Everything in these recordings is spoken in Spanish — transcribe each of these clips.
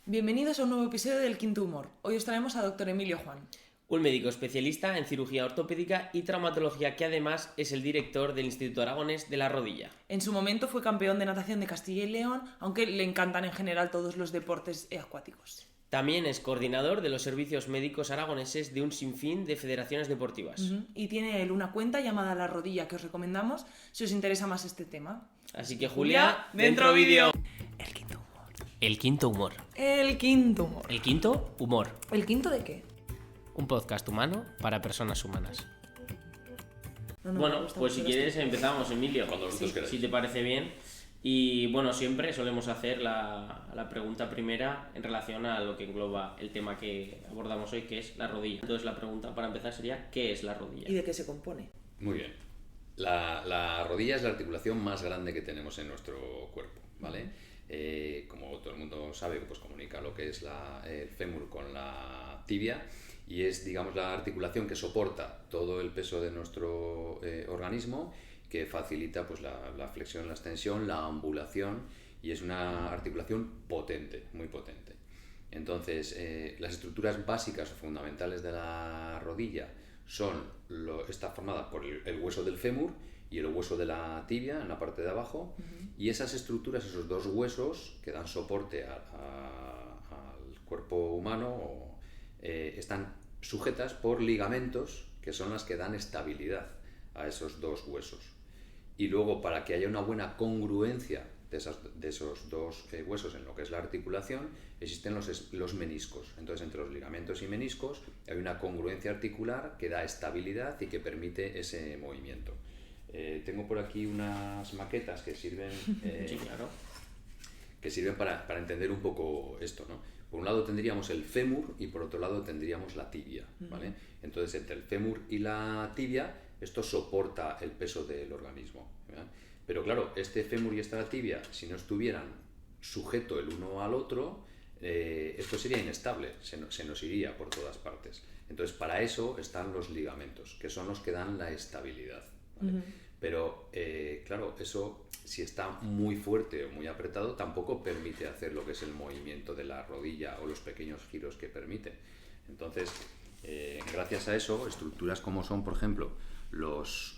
Bienvenidos a un nuevo episodio del Quinto Humor. Hoy os traemos a Dr. Emilio Juan. Un médico especialista en cirugía ortopédica y traumatología que además es el director del Instituto Aragonés de la Rodilla. En su momento fue campeón de natación de Castilla y León, aunque le encantan en general todos los deportes acuáticos. También es coordinador de los servicios médicos aragoneses de un sinfín de federaciones deportivas. Y tiene él una cuenta llamada La Rodilla que os recomendamos si os interesa más este tema. Así que Julia, dentro vídeo. El quinto humor. El quinto humor. El Quinto Humor. El quinto humor. ¿El quinto de qué? Un podcast humano para personas humanas. No, me Bueno, gusta pues si mucho quieres empezamos, Emilio. Cuando vosotros queráis. Si te parece bien. Y bueno, siempre solemos hacer la pregunta primera en relación a lo que engloba el tema que abordamos hoy, que es la rodilla. Entonces la pregunta para empezar sería, ¿qué es la rodilla? ¿Y de qué se compone? Muy bien. La rodilla es la articulación más grande que tenemos en nuestro cuerpo, ¿vale? Como todo el mundo sabe, pues comunica lo que es el fémur con la tibia y es, digamos, la articulación que soporta todo el peso de nuestro organismo, que facilita pues la flexión, la extensión, la ambulación, y es una articulación potente, muy potente. Entonces, las estructuras básicas o fundamentales de la rodilla está formada por el hueso del fémur y el hueso de la tibia en la parte de abajo, y esas estructuras, esos dos huesos que dan soporte al cuerpo humano, están sujetas por ligamentos que son las que dan estabilidad a esos dos huesos. Y luego, para que haya una buena congruencia de esos dos huesos en lo que es la articulación, existen los meniscos. Entonces, entre los ligamentos y meniscos hay una congruencia articular que da estabilidad y que permite ese movimiento. Tengo por aquí unas maquetas que sirven, Sí, claro. que sirven para entender un poco esto, ¿no? Por un lado tendríamos el fémur y por otro lado tendríamos la tibia, ¿vale? Entonces, entre el fémur y la tibia, esto soporta el peso del organismo, ¿verdad? Pero claro, este fémur y esta tibia, si no estuvieran sujetos el uno al otro, esto sería inestable, se nos iría por todas partes. Entonces, para eso están los ligamentos, que son los que dan la estabilidad, ¿vale? Pero, claro, eso, si está muy fuerte o muy apretado, tampoco permite hacer lo que es el movimiento de la rodilla o los pequeños giros que permite. Entonces, gracias a eso, estructuras como son, por ejemplo, los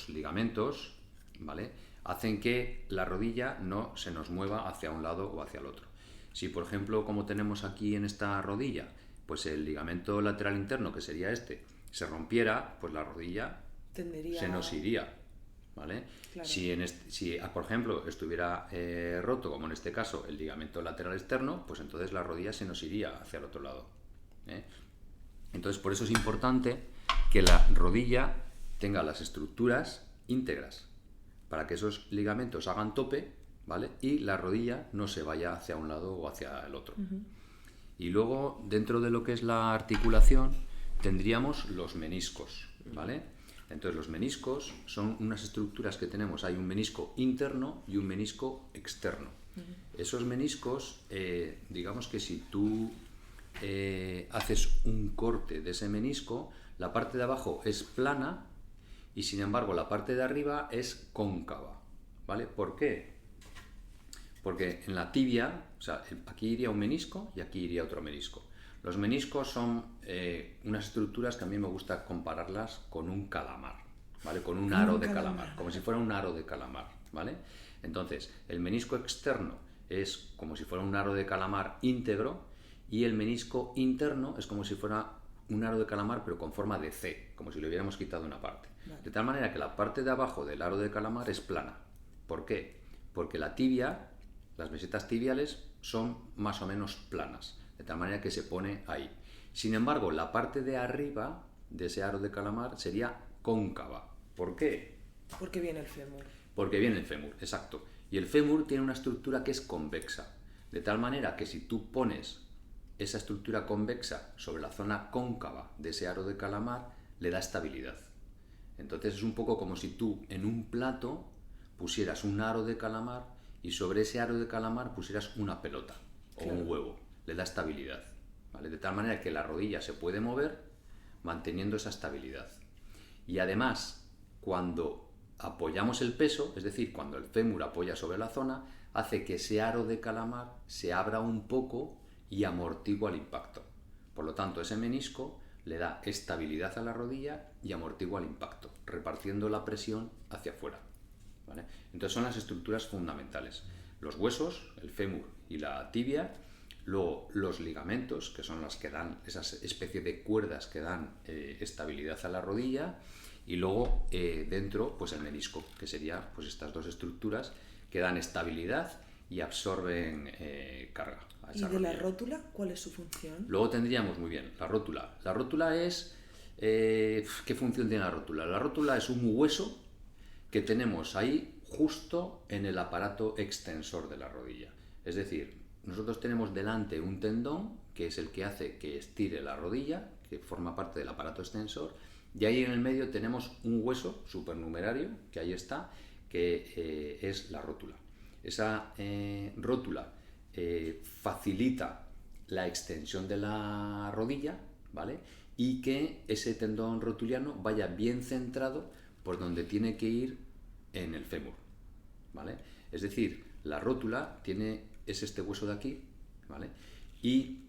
ligamentos, ¿vale?, hacen que la rodilla no se nos mueva hacia un lado o hacia el otro. Si, por ejemplo, como tenemos aquí en esta rodilla, pues el ligamento lateral interno, que sería este, se rompiera, pues la rodilla se nos iría, ¿vale? Claro. Si, por ejemplo, estuviera roto, como en este caso, el ligamento lateral externo, pues entonces la rodilla se nos iría hacia el otro lado, ¿eh? Entonces, por eso es importante que la rodilla tenga las estructuras íntegras, para que esos ligamentos hagan tope, ¿vale?, y la rodilla no se vaya hacia un lado o hacia el otro. Y luego, dentro de lo que es la articulación, tendríamos los meniscos, ¿vale? Entonces, los meniscos son unas estructuras que tenemos. Hay un menisco interno y un menisco externo. Esos meniscos, digamos que si tú haces un corte de ese menisco, la parte de abajo es plana y, sin embargo, la parte de arriba es cóncava, ¿vale? ¿Por qué? Porque en la tibia, o sea, aquí iría un menisco y aquí iría otro menisco. Los meniscos son unas estructuras que a mí me gusta compararlas con un calamar, ¿vale? Con un aro de calamar, como si fuera un aro de calamar, ¿vale? Entonces, el menisco externo es como si fuera un aro de calamar íntegro y el menisco interno es como si fuera un aro de calamar pero con forma de C, como si le hubiéramos quitado una parte. Vale. De tal manera que la parte de abajo del aro de calamar es plana. ¿Por qué? Porque la tibia, las mesetas tibiales son más o menos planas, de tal manera que se pone ahí. Sin embargo, la parte de arriba de ese aro de calamar sería cóncava. ¿Por qué? Porque viene el fémur. Porque viene el fémur, exacto. Y el fémur tiene una estructura que es convexa, de tal manera que si tú pones esa estructura convexa sobre la zona cóncava de ese aro de calamar, le da estabilidad. Entonces es un poco como si tú en un plato pusieras un aro de calamar y sobre ese aro de calamar pusieras una pelota o un huevo. Le da estabilidad, ¿vale? De tal manera que la rodilla se puede mover manteniendo esa estabilidad. Y además, cuando apoyamos el peso, es decir, cuando el fémur apoya sobre la zona, hace que ese aro de calamar se abra un poco y amortigua el impacto. Por lo tanto, ese menisco le da estabilidad a la rodilla y amortigua el impacto, repartiendo la presión hacia afuera, ¿vale? Entonces son las estructuras fundamentales. Los huesos, el fémur y la tibia, luego los ligamentos, que son las que dan esa especie de cuerdas que dan estabilidad a la rodilla, y luego dentro pues el menisco, que sería pues estas dos estructuras que dan estabilidad y absorben carga. ¿Y de la rótula cuál es su función? Luego tendríamos, muy bien, la rótula. La rótula es... ¿qué función tiene la rótula? La rótula es un hueso que tenemos ahí justo en el aparato extensor de la rodilla. Es decir, nosotros tenemos delante un tendón que es el que hace que estire la rodilla, que forma parte del aparato extensor, y ahí en el medio tenemos un hueso supernumerario, que ahí está, que es la rótula. Esa rótula facilita la extensión de la rodilla, ¿vale? Y que ese tendón rotuliano vaya bien centrado por donde tiene que ir en el fémur, ¿vale? Es decir, la rótula es este hueso de aquí, ¿vale? Y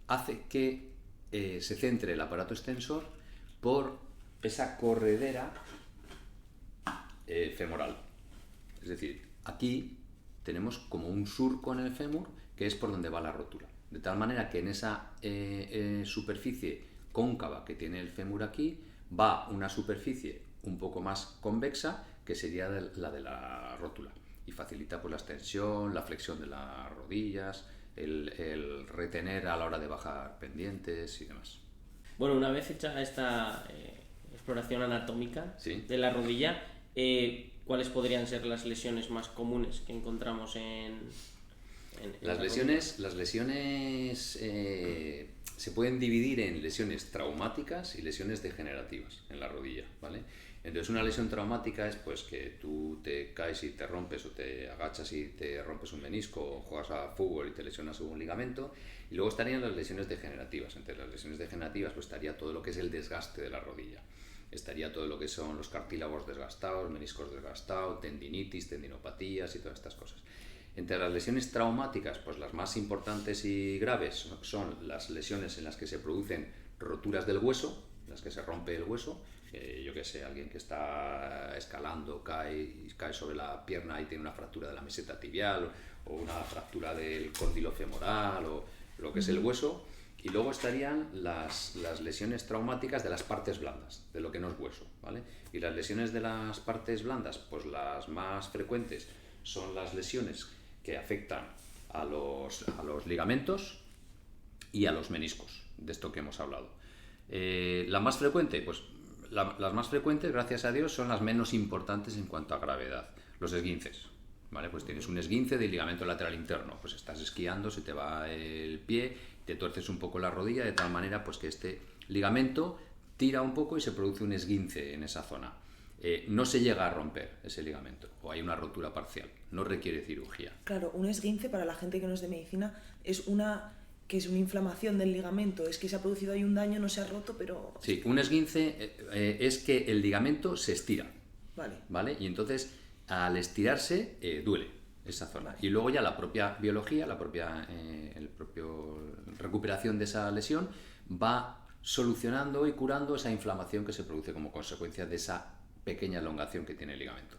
hace que se centre el aparato extensor por esa corredera femoral. Es decir, aquí tenemos como un surco en el fémur que es por donde va la rótula. De tal manera que en esa superficie cóncava que tiene el fémur aquí va una superficie un poco más convexa que sería la de la rótula y facilita pues la extensión, la flexión de las rodillas, el retener a la hora de bajar pendientes y demás. Bueno, una vez hecha esta exploración anatómica ¿Sí? de la rodilla, ¿cuáles podrían ser las lesiones más comunes que encontramos en las la lesiones? Las lesiones se pueden dividir en lesiones traumáticas y lesiones degenerativas en la rodilla, ¿vale? Entonces una lesión traumática es pues que tú te caes y te rompes o te agachas y te rompes un menisco o juegas a fútbol y te lesionas un ligamento. Y luego estarían las lesiones degenerativas. Entre las lesiones degenerativas pues estaría todo lo que es el desgaste de la rodilla. Estaría todo lo que son los cartílagos desgastados, meniscos desgastados, tendinitis, tendinopatías y todas estas cosas. Entre las lesiones traumáticas, pues las más importantes y graves son las lesiones en las que se producen roturas del hueso, en las que se rompe el hueso. Yo que sé, alguien que está escalando, cae sobre la pierna y tiene una fractura de la meseta tibial o una fractura del cóndilo femoral o lo que es el hueso. Y luego estarían las lesiones traumáticas de las partes blandas, de lo que no es hueso, ¿vale? Y las lesiones de las partes blandas, pues las más frecuentes son las lesiones que afectan a los ligamentos y a los meniscos, de esto que hemos hablado. La más frecuente, pues las más frecuentes, gracias a Dios, son las menos importantes en cuanto a gravedad. Los esguinces, ¿vale? Pues tienes un esguince del ligamento lateral interno, pues estás esquiando, se te va el pie, te tuerces un poco la rodilla de tal manera pues que este ligamento tira un poco y se produce un esguince en esa zona. No se llega a romper ese ligamento o hay una rotura parcial, no requiere cirugía. Claro, un esguince para la gente que no es de medicina es una inflamación del ligamento, es que se ha producido ahí un daño, no se ha roto, pero... Sí, un esguince es que el ligamento se estira, ¿vale? Y entonces al estirarse duele esa zona. Vale. Y luego ya la propia biología, el propio recuperación de esa lesión va solucionando y curando esa inflamación que se produce como consecuencia de esa pequeña elongación que tiene el ligamento.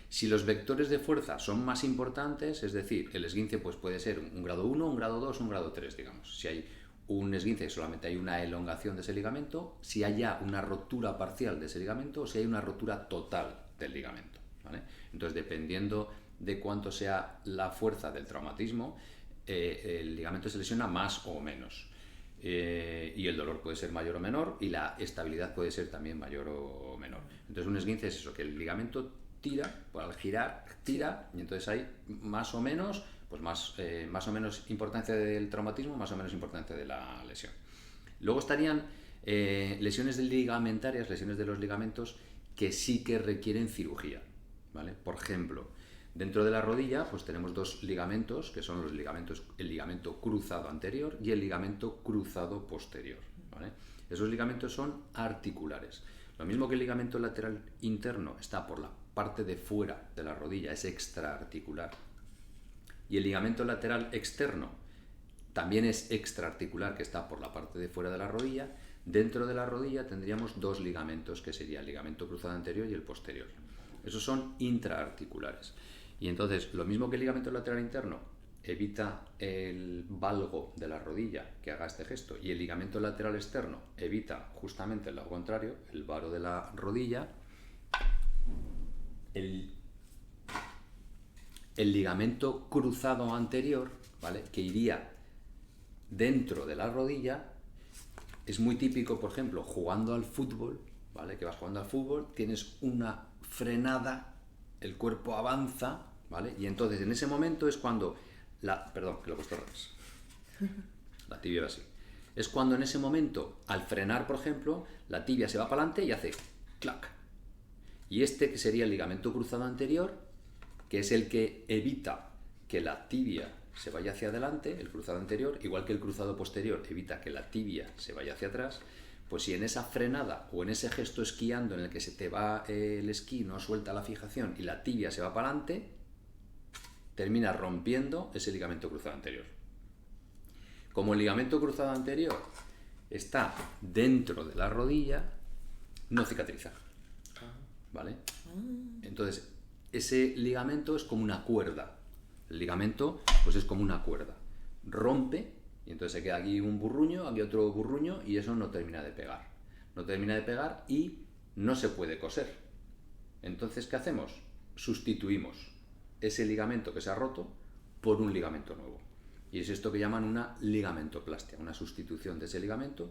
Si los vectores de fuerza son más importantes, es decir, el esguince pues puede ser un grado 1, un grado 2, un grado 3, digamos. Si hay un esguince y solamente hay una elongación de ese ligamento, si hay ya una rotura parcial de ese ligamento o si hay una rotura total del ligamento, ¿vale? Entonces, dependiendo de cuánto sea la fuerza del traumatismo, el ligamento se lesiona más o menos. Y el dolor puede ser mayor o menor y la estabilidad puede ser también mayor o menor. Entonces un esguince es eso, que el ligamento tira, pues al girar, tira, y entonces hay más o menos, pues más o menos importancia del traumatismo, más o menos importancia de la lesión. Luego estarían lesiones ligamentarias, lesiones de los ligamentos que sí que requieren cirugía, ¿vale? Por ejemplo, dentro de la rodilla pues tenemos dos ligamentos que son el ligamento cruzado anterior y el ligamento cruzado posterior, ¿vale? Esos ligamentos son articulares. Lo mismo que el ligamento lateral interno está por la parte de fuera de la rodilla, es extraarticular. Y el ligamento lateral externo también es extraarticular, que está por la parte de fuera de la rodilla. Dentro de la rodilla tendríamos dos ligamentos, que sería el ligamento cruzado anterior y el posterior. Esos son intraarticulares. Y entonces, lo mismo que el ligamento lateral interno evita el valgo de la rodilla que haga este gesto, y el ligamento lateral externo evita justamente el lado contrario, el varo de la rodilla, el ligamento cruzado anterior, ¿vale?, que iría dentro de la rodilla, es muy típico, por ejemplo, jugando al fútbol, ¿vale?, que vas jugando al fútbol, tienes una frenada, el cuerpo avanza, ¿vale?, y entonces en ese momento es cuando perdón, que lo he puesto al revés, la tibia va así, es cuando en ese momento, al frenar, por ejemplo, la tibia se va para adelante y hace clac, y que sería el ligamento cruzado anterior, que es el que evita que la tibia se vaya hacia adelante, el cruzado anterior, igual que el cruzado posterior evita que la tibia se vaya hacia atrás. Pues si en esa frenada o en ese gesto esquiando en el que se te va el esquí, no suelta la fijación y la tibia se va para adelante, termina rompiendo ese ligamento cruzado anterior. Como el ligamento cruzado anterior está dentro de la rodilla, no cicatriza, ¿vale? Entonces, ese ligamento es como una cuerda. El ligamento, pues es como una cuerda. Rompe, y entonces se queda aquí un burruño, aquí otro burruño, y eso no termina de pegar. No termina de pegar y no se puede coser. Entonces, ¿qué hacemos? Sustituimos ese ligamento que se ha roto por un ligamento nuevo. Y es esto que llaman una ligamentoplastia, una sustitución de ese ligamento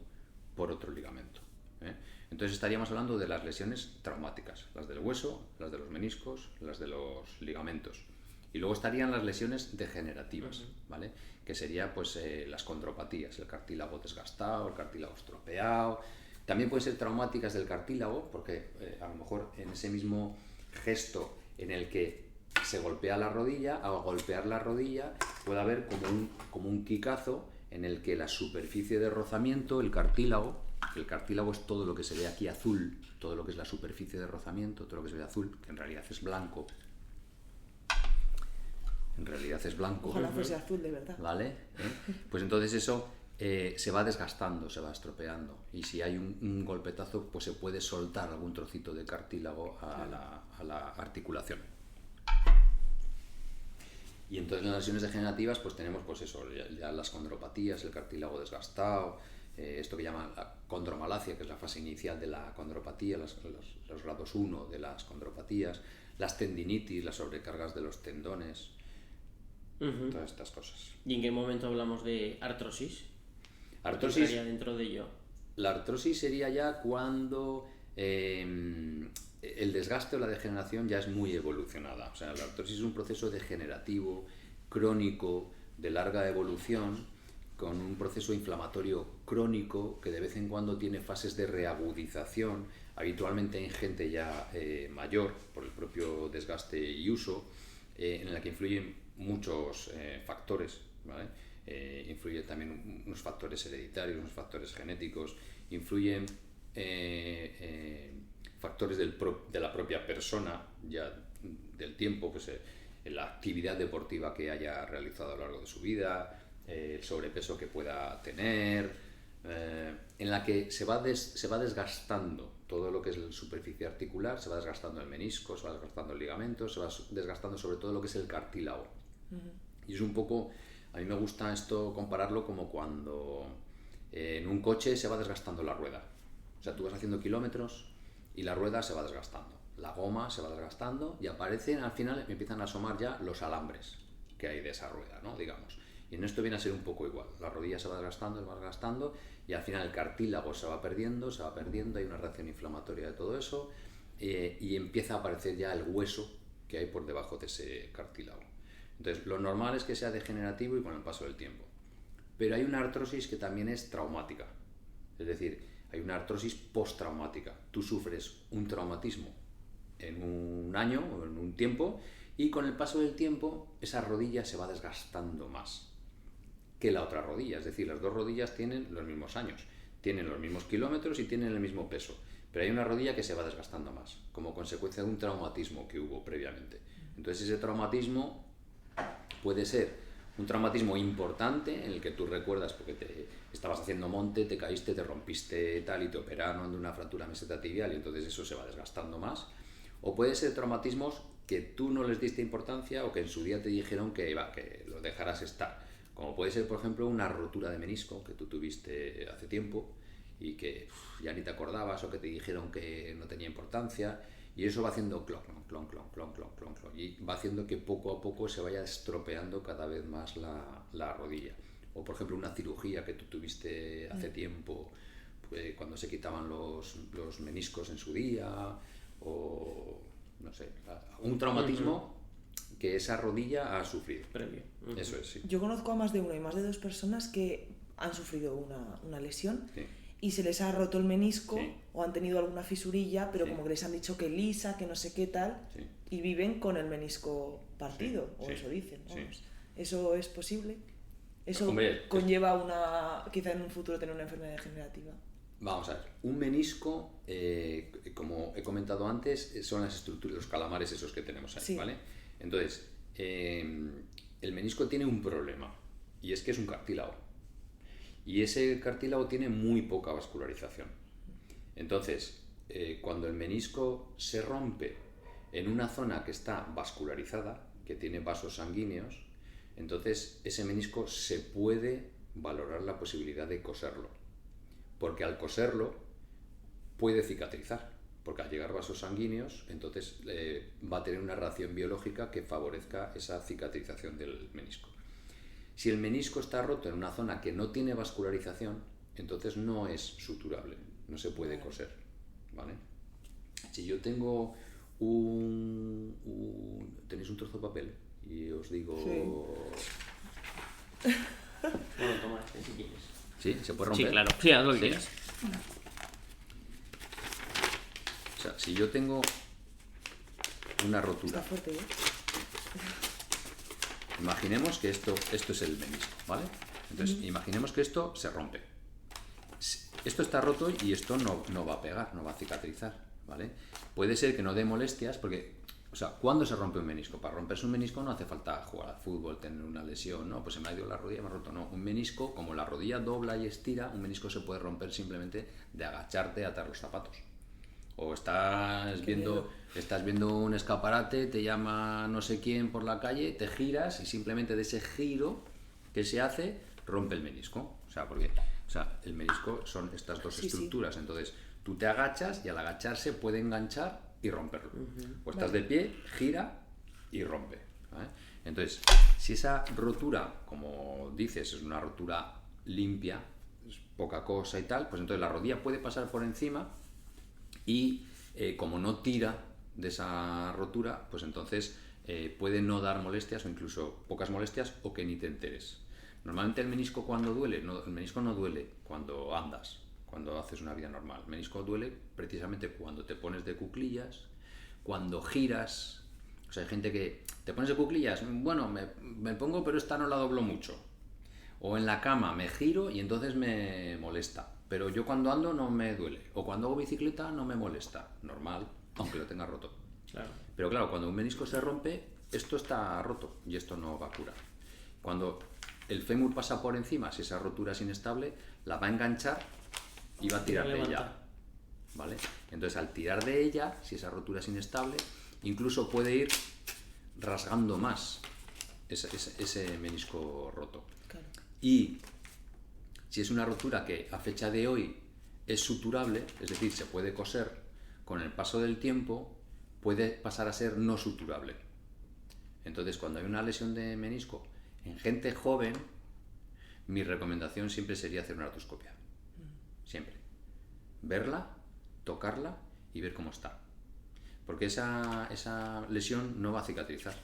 por otro ligamento, ¿eh? Entonces estaríamos hablando de las lesiones traumáticas, las del hueso, las de los meniscos, las de los ligamentos. Y luego estarían las lesiones degenerativas, ¿vale?, que serían pues, las condropatías, el cartílago desgastado, el cartílago estropeado. También pueden ser traumáticas del cartílago, porque a lo mejor en ese mismo gesto en el que se golpea la rodilla, al golpear la rodilla puede haber como un quicazo en el que la superficie de rozamiento, el cartílago es todo lo que se ve aquí azul, todo lo que es la superficie de rozamiento, todo lo que se ve azul, que en realidad es blanco. Ojalá fuese azul de verdad. ¿Vale? Pues entonces eso se va desgastando, se va estropeando. Y si hay un golpetazo, pues se puede soltar algún trocito de cartílago a la articulación. Y entonces en las lesiones degenerativas pues tenemos pues eso, ya las condropatías, el cartílago desgastado, esto que llaman la condromalacia, que es la fase inicial de la condropatía, los grados 1 de las condropatías, las tendinitis, las sobrecargas de los tendones, todas estas cosas. ¿Y en qué momento hablamos de artrosis? Artrosis. ¿Qué estaría dentro de ello? La artrosis sería ya cuando el desgaste o la degeneración ya es muy evolucionada. O sea, la artrosis es un proceso degenerativo, crónico, de larga evolución, con un proceso inflamatorio crónico que de vez en cuando tiene fases de reagudización, habitualmente en gente ya mayor, por el propio desgaste y uso, en la que influyen muchos factores, ¿vale? Influyen también unos factores hereditarios, unos factores genéticos, influyen factores de la propia persona, ya del tiempo, pues, la actividad deportiva que haya realizado a lo largo de su vida, el sobrepeso que pueda tener, en la que se va desgastando todo lo que es la superficie articular, se va desgastando el menisco, se va desgastando el ligamento, se va desgastando sobre todo lo que es el cartílago. Y es un poco, a mí me gusta esto compararlo como cuando en un coche se va desgastando la rueda. O sea, tú vas haciendo kilómetros y la rueda se va desgastando, la goma se va desgastando y aparecen, al final empiezan a asomar ya los alambres que hay de esa rueda, ¿no? Digamos. Y en esto viene a ser un poco igual. La rodilla se va desgastando y al final el cartílago se va perdiendo, hay una reacción inflamatoria de todo eso y empieza a aparecer ya el hueso que hay por debajo de ese cartílago. Entonces, lo normal es que sea degenerativo y con el paso del tiempo. Pero hay una artrosis que también es traumática. Es decir, hay una artrosis postraumática. Tú sufres un traumatismo en un año o en un tiempo y con el paso del tiempo esa rodilla se va desgastando más que la otra rodilla. Es decir, las dos rodillas tienen los mismos años, tienen los mismos kilómetros y tienen el mismo peso. Pero hay una rodilla que se va desgastando más como consecuencia de un traumatismo que hubo previamente. Entonces ese traumatismo puede ser Un traumatismo importante en el que tú recuerdas porque te estabas haciendo monte, te caíste, te rompiste tal y te operaron de una fractura mesotatibial y entonces eso se va desgastando más. O puede ser traumatismos que tú no les diste importancia o que en su día te dijeron que lo dejaras estar. Como puede ser, por ejemplo, una rotura de menisco que tú tuviste hace tiempo y que ya ni te acordabas o que te dijeron que no tenía importancia. Y eso va haciendo clon, clon, clon, clon, clon, clon, clon, y va haciendo que poco a poco se vaya estropeando cada vez más la rodilla. O, por ejemplo, una cirugía que tú tuviste hace tiempo, pues, cuando se quitaban los meniscos en su día, o, no sé, un traumatismo que esa rodilla ha sufrido. Previo. Eso es, sí. Yo conozco a más de una y más de 2 personas que han sufrido una lesión. Sí. Y se les ha roto el menisco, Sí. o han tenido alguna fisurilla, pero Sí. como que les han dicho que lisa, que no sé qué tal, Sí. y viven con el menisco partido, Sí, o sí, eso dicen. sí. Vamos. ¿Eso es posible? ¿Eso Hombre, conlleva quizá en un futuro tener una enfermedad degenerativa? Vamos a ver, un menisco, como he comentado antes, son las estructuras, los calamares esos que tenemos ahí, Sí. ¿vale? Entonces, el menisco tiene un problema, y es que es un cartílago. Y ese cartílago tiene muy poca vascularización. Entonces, cuando el menisco se rompe en una zona que está vascularizada, que tiene vasos sanguíneos, entonces ese menisco se puede valorar la posibilidad de coserlo. Porque al coserlo puede cicatrizar. Porque al llegar vasos sanguíneos, entonces va a tener una reacción biológica que favorezca esa cicatrización del menisco. Si el menisco está roto en una zona que no tiene vascularización, entonces no es suturable, no se puede coser, ¿vale? Si yo tengo tenéis un trozo de papel y os digo... Bueno, toma este si quieres. ¿Sí? ¿Se puede romper? Sí, claro. Sí, haz lo que ¿Sí? quieras. O sea, si yo tengo una rotura, Está fuerte, ¿eh? imaginemos que esto es el menisco, ¿vale? Entonces, imaginemos que esto se rompe. Esto está roto y esto no va a pegar, no va a cicatrizar, ¿vale? Puede ser que no dé molestias porque, o sea, ¿cuándo se rompe un menisco? Para romperse un menisco no hace falta jugar al fútbol, tener una lesión, no, pues se me ha ido la rodilla, me ha roto, no. Un menisco, como la rodilla dobla y estira, un menisco se puede romper simplemente de agacharte a atar los zapatos. O estás viendo un escaparate, te llama no sé quién por la calle, te giras y simplemente de ese giro que se hace rompe el menisco. O sea, el menisco son estas dos estructuras. Sí. Entonces tú te agachas y al agacharse puede enganchar y romperlo. O estás de pie, gira y rompe, ¿vale? Entonces, si esa rotura, como dices, es una rotura limpia, es poca cosa y tal, pues entonces la rodilla puede pasar por encima. Y como no tira de esa rotura, pues entonces puede no dar molestias o incluso pocas molestias o que ni te enteres. Normalmente el menisco cuando duele, el menisco no duele cuando andas, cuando haces una vida normal. El menisco duele precisamente cuando te pones de cuclillas, cuando giras. O sea, hay gente que te pones de cuclillas, bueno, me pongo pero esta no la doblo mucho. O en la cama me giro y entonces me molesta. Pero yo cuando ando no me duele. O cuando hago bicicleta no me molesta. Normal, aunque lo tenga roto. Claro. Pero claro, cuando un menisco se rompe, esto está roto y esto no va a curar. Cuando el fémur pasa por encima, si esa rotura es inestable, la va a enganchar y va a tirar de ella. ¿Vale? Entonces, al tirar de ella, si esa rotura es inestable, incluso puede ir rasgando más ese menisco roto. Claro. Y si es una rotura que a fecha de hoy es suturable, es decir, se puede coser, con el paso del tiempo puede pasar a ser no suturable. Entonces, cuando hay una lesión de menisco en gente joven, mi recomendación siempre sería hacer una artroscopia. Siempre. Verla, tocarla y ver cómo está. Porque esa lesión no va a cicatrizar.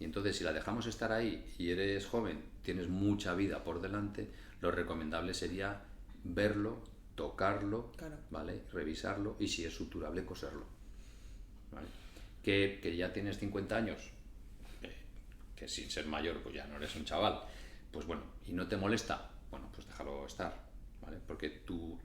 Y entonces, si la dejamos estar ahí y eres joven, tienes mucha vida por delante, lo recomendable sería verlo, tocarlo, claro, ¿vale? Revisarlo y si es suturable, coserlo, ¿vale? Que ya tienes 50 años, que sin ser mayor pues ya no eres un chaval, pues bueno, y no te molesta, bueno, pues déjalo estar, ¿vale? Porque tu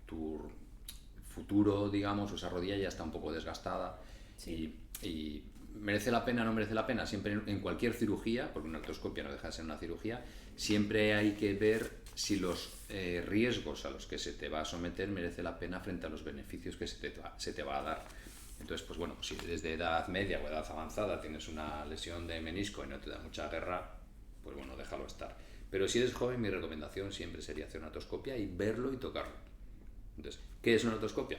futuro, digamos, esa rodilla ya está un poco desgastada. Sí. Y ¿merece la pena o no merece la pena? Siempre en cualquier cirugía, porque una artroscopia no deja de ser una cirugía, siempre hay que ver si los riesgos a los que se te va a someter merece la pena frente a los beneficios que se te va a dar. Entonces, pues bueno, si desde edad media o edad avanzada tienes una lesión de menisco y no te da mucha guerra, pues bueno, déjalo estar. Pero si eres joven, mi recomendación siempre sería hacer una artroscopia y verlo y tocarlo. Entonces, ¿qué es una artroscopia?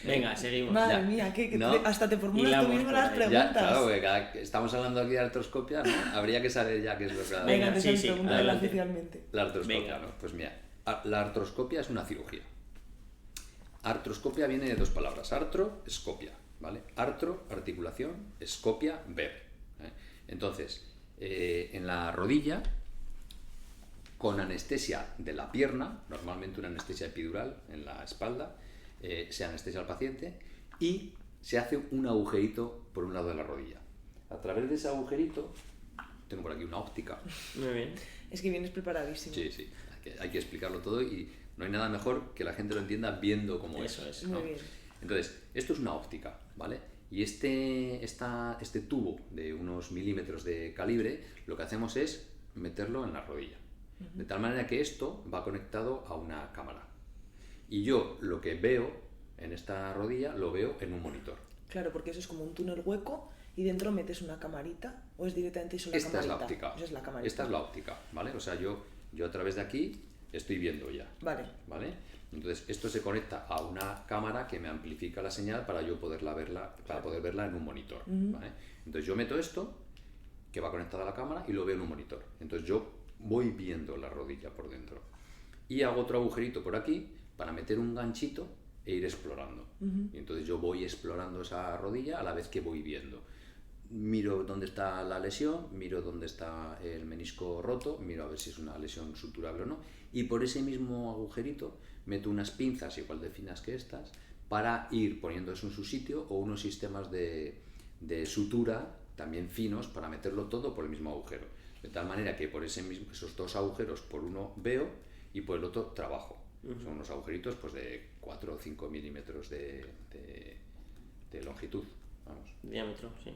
Venga, seguimos. Madre Ya. mía, que No. hasta te formulas tú Hilamos mismo por las ahí. preguntas. Ya, claro, porque estamos hablando aquí de artroscopia, ¿no? Habría que saber ya qué es lo que Venga, Venga, antes sí, de sí, preguntarla adelante. oficialmente. La artroscopia, Venga. ¿no? Pues mira, la artroscopia es una cirugía. Artroscopia viene de dos palabras, artro, escopia, ¿vale? Artro, articulación, escopia, ver. ¿eh? Entonces, en la rodilla, con anestesia de la pierna, normalmente una anestesia epidural en la espalda, se anestesia al paciente y se hace un agujerito por un lado de la rodilla. A través de ese agujerito, tengo por aquí una óptica. Muy bien. Es que vienes preparadísimo. Sí, sí, hay que explicarlo todo y no hay nada mejor que la gente lo entienda viendo cómo Eso es. ¿no? Muy bien. Entonces, esto es una óptica, ¿vale? Y este tubo de unos milímetros de calibre, lo que hacemos es meterlo en la rodilla. De tal manera que esto va conectado a una cámara. Y yo lo que veo en esta rodilla lo veo en un monitor. Claro, porque eso es como un túnel hueco y dentro metes una camarita o es directamente eso la Esta es camarita. la óptica. Esa es la camarita. Esta es la óptica, ¿vale? O sea, yo a través de aquí estoy viendo ya. Vale. ¿Vale? Entonces, esto se conecta a una cámara que me amplifica la señal para yo poder verla en un monitor. ¿Vale? Entonces, yo meto esto, que va conectado a la cámara, y lo veo en un monitor. Entonces, yo voy viendo la rodilla por dentro. Y hago otro agujerito por aquí para meter un ganchito e ir explorando. Y entonces yo voy explorando esa rodilla a la vez que voy viendo. Miro dónde está la lesión, miro dónde está el menisco roto, miro a ver si es una lesión suturable o no, y por ese mismo agujerito meto unas pinzas igual de finas que estas para ir poniendo eso en su sitio o unos sistemas de sutura también finos para meterlo todo por el mismo agujero. De tal manera que por esos dos agujeros, por uno veo y por el otro trabajo. Son unos agujeritos pues, de 4 o 5 milímetros de longitud. Vamos, Diámetro, sí.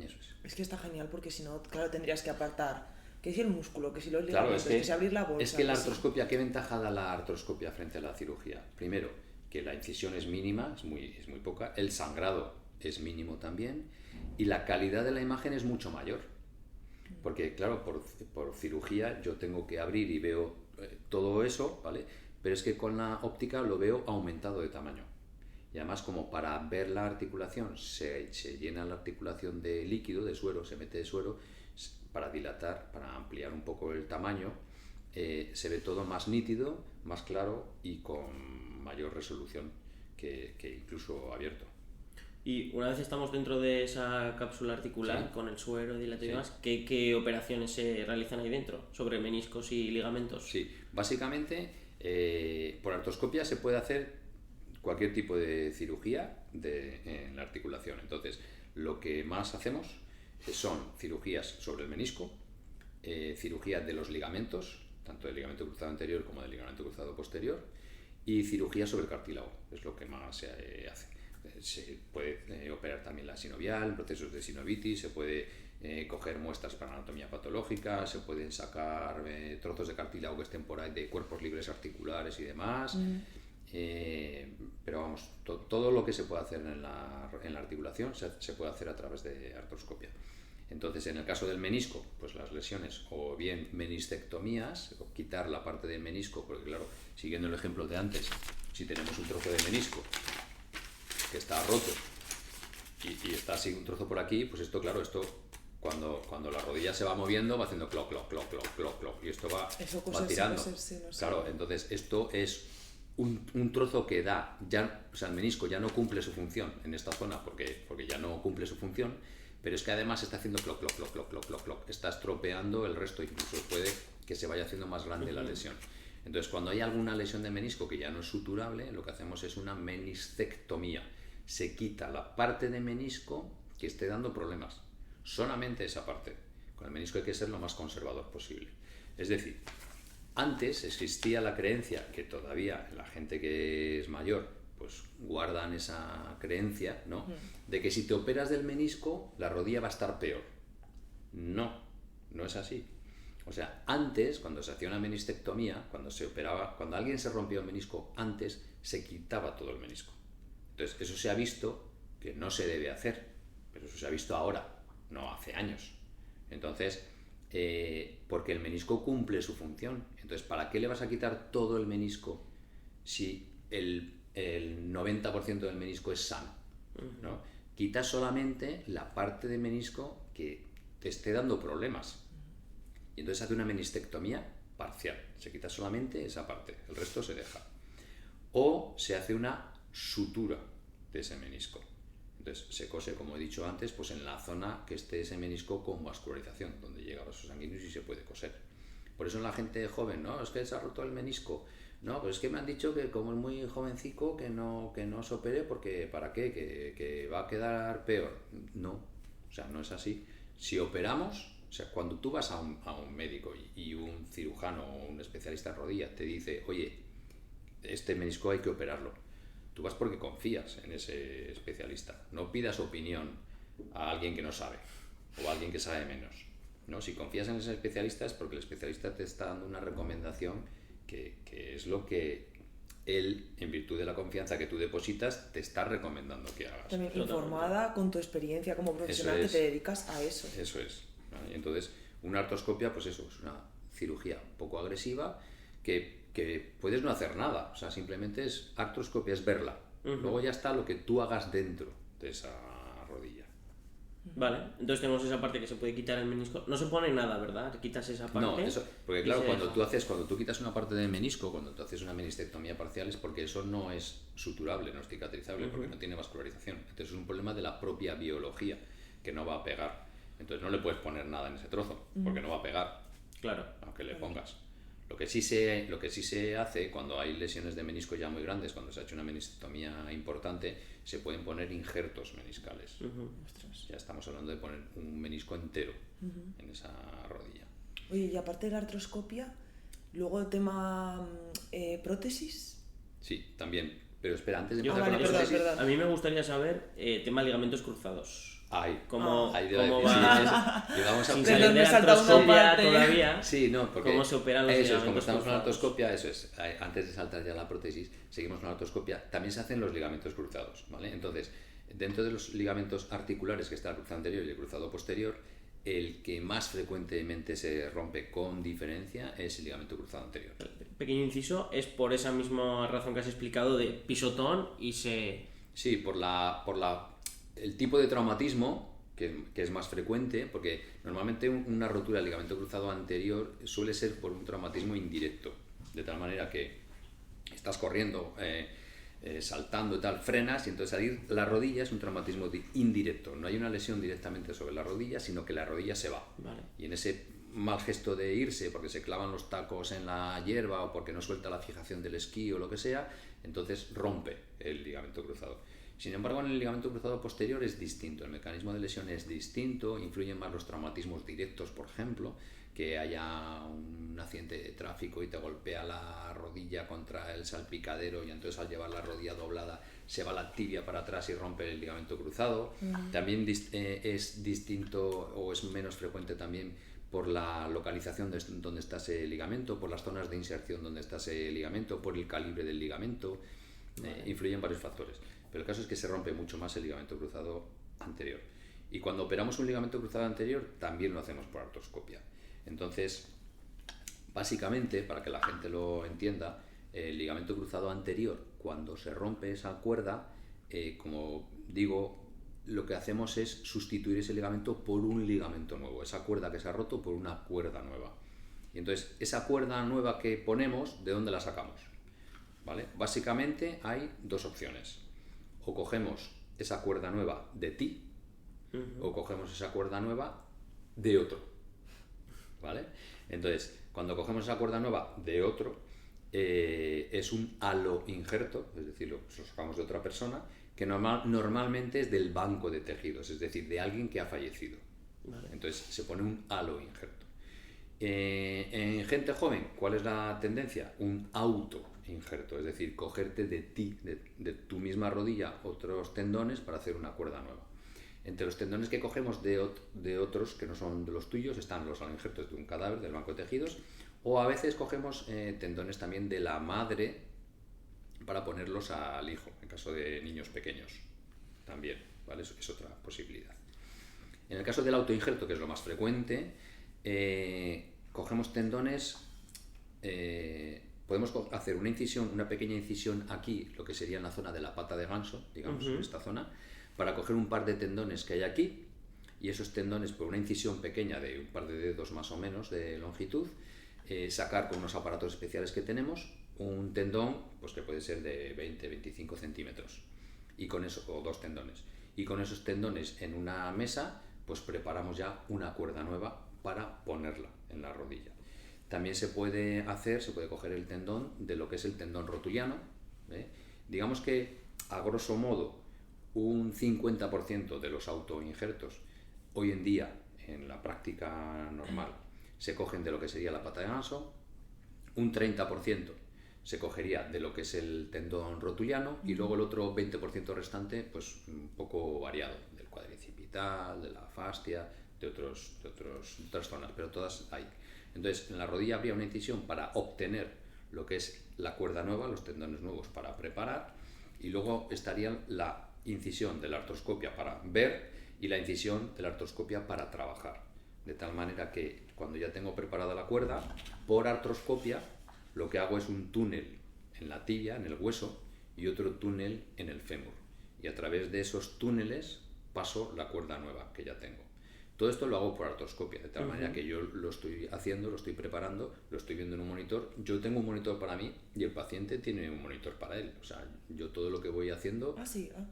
eso es. Es que está genial porque si no, claro, tendrías que apartar que si el músculo, que si los Claro, ligamentos, que si abrir la bolsa. es que la que si- artroscopia, ¿qué ventaja da la artroscopia frente a la cirugía? Primero, que la incisión es mínima, es muy poca, el sangrado es mínimo también y la calidad de la imagen es mucho mayor. Porque, claro, por cirugía yo tengo que abrir y veo todo eso, ¿vale? Pero es que con la óptica lo veo aumentado de tamaño. Y además, como para ver la articulación, se llena la articulación de líquido, de suero, se mete de suero, para dilatar, para ampliar un poco el tamaño, se ve todo más nítido, más claro y con mayor resolución que incluso abierto. Y una vez estamos dentro de esa cápsula articular, Sí. con el suero, dilatación y Sí. demás, ¿qué operaciones se realizan ahí dentro? Sobre meniscos y ligamentos. Sí, básicamente por artroscopia se puede hacer cualquier tipo de cirugía en la articulación. Entonces, lo que más hacemos son cirugías sobre el menisco, cirugía de los ligamentos, tanto del ligamento cruzado anterior como del ligamento cruzado posterior, y cirugía sobre el cartílago, es lo que más se hace. Se puede operar también la sinovial, procesos de sinovitis, se puede coger muestras para anatomía patológica, se pueden sacar trozos de cartílago que estén por ahí de cuerpos libres articulares y demás. Pero vamos, todo lo que se puede hacer en la articulación se puede hacer a través de artroscopia. Entonces, en el caso del menisco, pues las lesiones o bien meniscectomías, o quitar la parte del menisco, porque claro, siguiendo el ejemplo de antes, si tenemos un trozo de menisco que está roto y está así un trozo por aquí, pues esto, claro, cuando la rodilla se va moviendo va haciendo cloc, cloc, cloc, cloc, cloc, cloc, y esto va tirando. No sé. Claro, entonces esto es un trozo que da, o sea, el menisco ya no cumple su función en esta zona porque ya no cumple su función, pero es que además está haciendo cloc, cloc, cloc, cloc, cloc, cloc, cloc, está estropeando el resto, incluso puede que se vaya haciendo más grande la lesión. Entonces, cuando hay alguna lesión de menisco que ya no es suturable, lo que hacemos es una meniscectomía. Se quita la parte de menisco que esté dando problemas, solamente esa parte. Con el menisco hay que ser lo más conservador posible. Es decir, antes existía la creencia, que todavía la gente que es mayor pues guardan esa creencia, ¿no? De que si te operas del menisco, la rodilla va a estar peor. No, no es así. O sea, antes, cuando se hacía una menistectomía, cuando se operaba, cuando alguien se rompía el menisco, antes se quitaba todo el menisco. Entonces, eso se ha visto que no se debe hacer, pero eso se ha visto ahora, no hace años. Entonces, porque el menisco cumple su función. Entonces, ¿para qué le vas a quitar todo el menisco si el 90% del menisco es sano? ¿No? Quita solamente la parte del menisco que te esté dando problemas. Y entonces hace una menistectomía parcial. Se quita solamente esa parte, el resto se deja. O se hace una sutura de ese menisco. Entonces se cose, como he dicho antes, pues en la zona que esté ese menisco con vascularización, donde llega a los vasos sanguíneos y se puede coser. Por eso en la gente joven, no, es que se ha roto el menisco. No, pues es que me han dicho que como es muy jovencico que no se opere porque ¿para qué? Que va a quedar peor. No, o sea, no es así. Si operamos, o sea, cuando tú vas a un médico y un cirujano o un especialista en rodilla te dice, oye, este menisco hay que operarlo, tú vas porque confías en ese especialista. No pidas opinión a alguien que no sabe o a alguien que sabe menos, ¿no? Si confías en ese especialista es porque el especialista te está dando una recomendación que es lo que él, en virtud de la confianza que tú depositas, te está recomendando que hagas. También informada con tu experiencia como profesional que te dedicas a eso. Eso es, ¿no? Y entonces, una artroscopia, pues eso, es una cirugía poco agresiva que puedes no hacer nada. O sea, simplemente es artroscopia, es verla. Luego ya está lo que tú hagas dentro de esa rodilla. Vale, entonces tenemos esa parte que se puede quitar el menisco. No se pone nada, ¿verdad? Quitas esa parte. No, eso, porque claro, cuando tú quitas una parte del menisco, cuando tú haces una menistectomía parcial, es porque eso no es suturable, no es cicatrizable, porque no tiene vascularización. Entonces es un problema de la propia biología, que no va a pegar. Entonces no le puedes poner nada en ese trozo, porque no va a pegar. Claro. Aunque le pongas. Lo que sí se hace cuando hay lesiones de menisco ya muy grandes, cuando se ha hecho una menistectomía importante, se pueden poner injertos meniscales. Ya estamos hablando de poner un menisco entero en esa rodilla. Oye, y aparte de la artroscopia, luego el tema prótesis. Sí, también. Pero espera, antes de empezar vale, con la prótesis... perdón. A mí me gustaría saber tema ligamentos cruzados. ¿Cómo va? Vamos a sin salir de la artroscopia todavía. Sí, no, porque cómo se operan los ligamentos como estamos con la cruzados. artroscopia, eso es. Antes de saltar ya la prótesis, seguimos con la artroscopia. También se hacen los ligamentos cruzados, ¿vale? Entonces, dentro de los ligamentos articulares, que está el cruzado anterior y el cruzado posterior, el que más frecuentemente se rompe con diferencia es el ligamento cruzado anterior. Pequeño inciso, es por esa misma razón que has explicado de pisotón y se... Sí, por el tipo de traumatismo que es más frecuente, porque normalmente una rotura del ligamento cruzado anterior suele ser por un traumatismo indirecto, de tal manera que estás corriendo, saltando y tal, frenas y entonces salir la rodilla es un traumatismo indirecto, no hay una lesión directamente sobre la rodilla, sino que la rodilla se va. Vale. Y en ese mal gesto de irse, porque se clavan los tacos en la hierba o porque no suelta la fijación del esquí o lo que sea, entonces rompe el ligamento cruzado. Sin embargo, en el ligamento cruzado posterior es distinto, el mecanismo de lesión es distinto, influyen más los traumatismos directos, por ejemplo, que haya un accidente de tráfico y te golpea la rodilla contra el salpicadero y entonces al llevar la rodilla doblada se va la tibia para atrás y rompe el ligamento cruzado. También es distinto o es menos frecuente también por la localización de donde está ese ligamento, por las zonas de inserción donde está ese ligamento, por el calibre del ligamento, influyen varios factores. Pero el caso es que se rompe mucho más el ligamento cruzado anterior. Y cuando operamos un ligamento cruzado anterior, también lo hacemos por artroscopia. Entonces, básicamente, para que la gente lo entienda, el ligamento cruzado anterior, cuando se rompe esa cuerda, como digo, lo que hacemos es sustituir ese ligamento por un ligamento nuevo, esa cuerda que se ha roto por una cuerda nueva. Y entonces, esa cuerda nueva que ponemos, ¿de dónde la sacamos? ¿Vale? Básicamente hay dos opciones. O cogemos esa cuerda nueva de ti, o cogemos esa cuerda nueva de otro, ¿vale? Entonces, cuando cogemos esa cuerda nueva de otro, es un halo injerto, es decir, lo sacamos de otra persona, que normalmente es del banco de tejidos, es decir, de alguien que ha fallecido. Vale. Entonces, se pone un halo injerto. En gente joven, ¿cuál es la tendencia? Un autoinjerto, es decir, cogerte de ti, de tu misma rodilla, otros tendones para hacer una cuerda nueva. Entre los tendones que cogemos de otros que no son de los tuyos están los injertos de un cadáver, del banco de tejidos, o a veces cogemos tendones también de la madre para ponerlos al hijo, en caso de niños pequeños también, ¿vale? Eso es otra posibilidad. En el caso del autoinjerto, que es lo más frecuente, cogemos tendones, podemos hacer una pequeña incisión aquí, lo que sería en la zona de la pata de ganso, digamos, en esta zona, para coger un par de tendones que hay aquí, y esos tendones, por una incisión pequeña de un par de dedos más o menos de longitud, sacar con unos aparatos especiales que tenemos un tendón, pues que puede ser de 20-25 centímetros, y con eso, o 2 tendones, y con esos tendones en una mesa, pues preparamos ya una cuerda nueva para ponerla en la rodilla. También se puede coger el tendón de lo que es el tendón rotuliano, ¿eh? Digamos que, a grosso modo, un 50% de los autoinjertos hoy en día, en la práctica normal, se cogen de lo que sería la pata de ganso, un 30% se cogería de lo que es el tendón rotuliano y luego el otro 20% restante, pues un poco variado, del cuadricipital, de la fascia, de otras zonas, pero todas hay. Entonces, en la rodilla habría una incisión para obtener lo que es la cuerda nueva, los tendones nuevos para preparar, y luego estaría la incisión de la artroscopia para ver y la incisión de la artroscopia para trabajar. De tal manera que cuando ya tengo preparada la cuerda, por artroscopia lo que hago es un túnel en la tibia, en el hueso, y otro túnel en el fémur. Y a través de esos túneles paso la cuerda nueva que ya tengo. Todo esto lo hago por artroscopia, de tal manera que yo lo estoy haciendo, lo estoy preparando, lo estoy viendo en un monitor. Yo tengo un monitor para mí y el paciente tiene un monitor para él. O sea, yo todo lo que voy haciendo,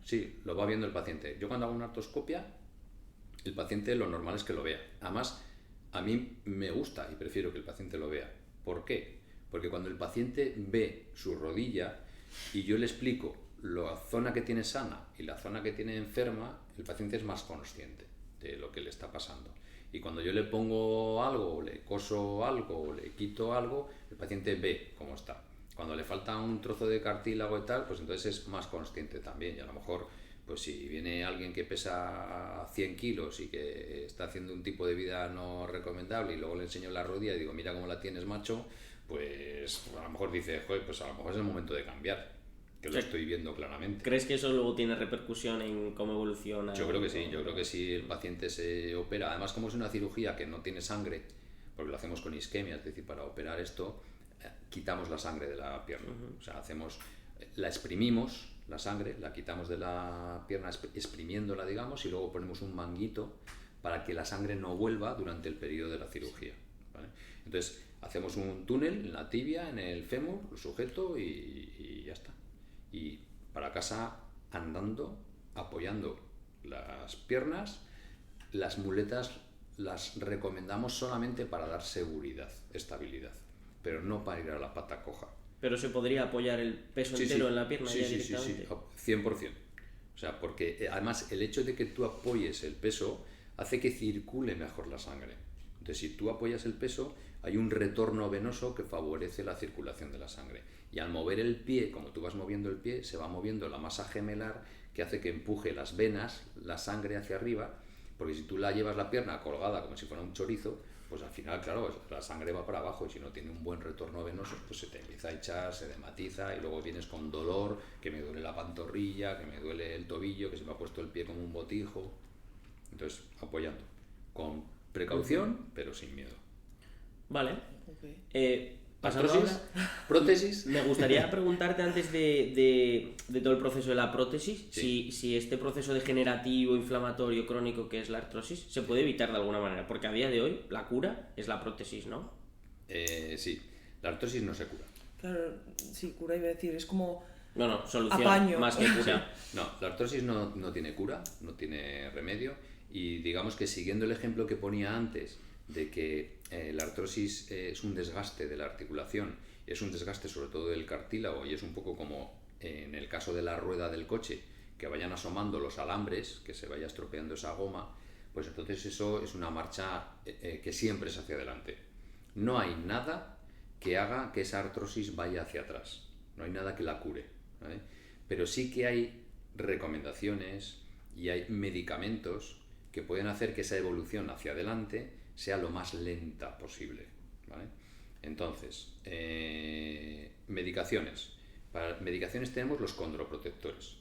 sí, lo va viendo el paciente. Yo cuando hago una artroscopia, el paciente lo normal es que lo vea. Además, a mí me gusta y prefiero que el paciente lo vea. ¿Por qué? Porque cuando el paciente ve su rodilla y yo le explico la zona que tiene sana y la zona que tiene enferma, el paciente es más consciente de lo que le está pasando. Y cuando yo le pongo algo, o le coso algo, o le quito algo, el paciente ve cómo está. Cuando le falta un trozo de cartílago y tal, pues entonces es más consciente también. Y a lo mejor, pues si viene alguien que pesa 100 kilos y que está haciendo un tipo de vida no recomendable y luego le enseño la rodilla y digo, mira cómo la tienes, macho, pues a lo mejor dice, joder, pues a lo mejor es el momento de cambiar, que lo estoy viendo claramente. ¿Crees que eso luego tiene repercusión en cómo evoluciona? Yo creo que sí, el paciente se opera, además como es una cirugía que no tiene sangre, porque lo hacemos con isquemia, es decir, para operar esto, quitamos la sangre de la pierna, o sea, la exprimimos, la sangre, la quitamos de la pierna exprimiéndola, digamos, y luego ponemos un manguito para que la sangre no vuelva durante el periodo de la cirugía, ¿vale? Entonces, hacemos un túnel en la tibia, en el fémur, lo sujeto y ya está. Y para casa andando, apoyando las piernas. Las muletas las recomendamos solamente para dar seguridad, estabilidad, pero no para ir a la pata coja. Pero se podría apoyar el peso entero en la pierna ya directamente. Sí, 100%. O sea, porque además el hecho de que tú apoyes el peso hace que circule mejor la sangre. Entonces, si tú apoyas el peso, hay un retorno venoso que favorece la circulación de la sangre. Y al mover el pie, como tú vas moviendo el pie, se va moviendo la masa gemelar que hace que empuje las venas, la sangre hacia arriba, porque si tú la llevas la pierna colgada como si fuera un chorizo, pues al final, claro, la sangre va para abajo y si no tiene un buen retorno venoso, pues se te empieza a echar, se dematiza y luego vienes con dolor, que me duele la pantorrilla, que me duele el tobillo, que se me ha puesto el pie como un botijo. Entonces, apoyando, con precaución, pero sin miedo. Vale. Prótesis. Me gustaría preguntarte antes de todo el proceso de la prótesis, sí. si este proceso degenerativo, inflamatorio, crónico que es la artrosis, se puede evitar de alguna manera, porque a día de hoy la cura es la prótesis, ¿no? Sí, la artrosis no se cura. Claro, sí, cura iba a decir, es como... No, solución apaño. Más que cura. No, la artrosis no tiene cura, no tiene remedio, y digamos que siguiendo el ejemplo que ponía antes, de que la artrosis es un desgaste de la articulación, es un desgaste sobre todo del cartílago y es un poco como en el caso de la rueda del coche, que vayan asomando los alambres, que se vaya estropeando esa goma, pues entonces eso es una marcha que siempre es hacia adelante. No hay nada que haga que esa artrosis vaya hacia atrás, no hay nada que la cure, ¿vale? Pero sí que hay recomendaciones y hay medicamentos que pueden hacer que esa evolución hacia adelante sea lo más lenta posible, ¿vale? Entonces, medicaciones. Para medicaciones tenemos los condroprotectores.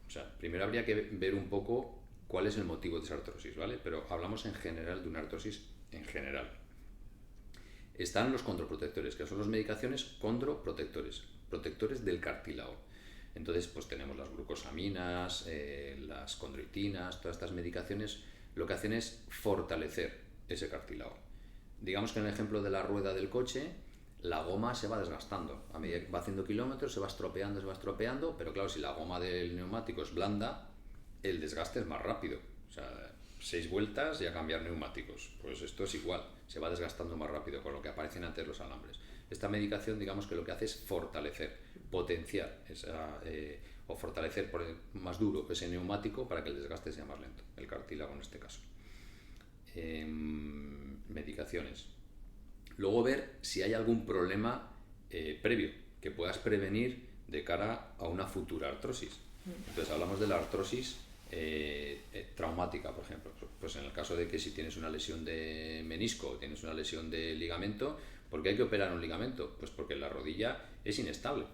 O sea, primero habría que ver un poco cuál es el motivo de esa artrosis, ¿vale? Pero hablamos en general de una artrosis en general. Están los condroprotectores, que son las medicaciones condroprotectores, protectores del cartílago. Entonces, pues tenemos las glucosaminas, las condroitinas, todas estas medicaciones lo que hacen es fortalecer ese cartílago. Digamos que en el ejemplo de la rueda del coche, la goma se va desgastando. A medida que va haciendo kilómetros, se va estropeando, pero claro, si la goma del neumático es blanda, el desgaste es más rápido. O sea, 6 vueltas y a cambiar neumáticos. Pues esto es igual, se va desgastando más rápido, con lo que aparecen antes los alambres. Esta medicación, digamos que lo que hace es fortalecer, potenciar o fortalecer por más duro ese neumático para que el desgaste sea más lento, el cartílago en este caso. Medicaciones. Luego ver si hay algún problema previo que puedas prevenir de cara a una futura artrosis. Entonces hablamos de la artrosis traumática, por ejemplo. Pues en el caso de que si tienes una lesión de menisco o tienes una lesión de ligamento, ¿por qué hay que operar un ligamento? Pues porque la rodilla es inestable.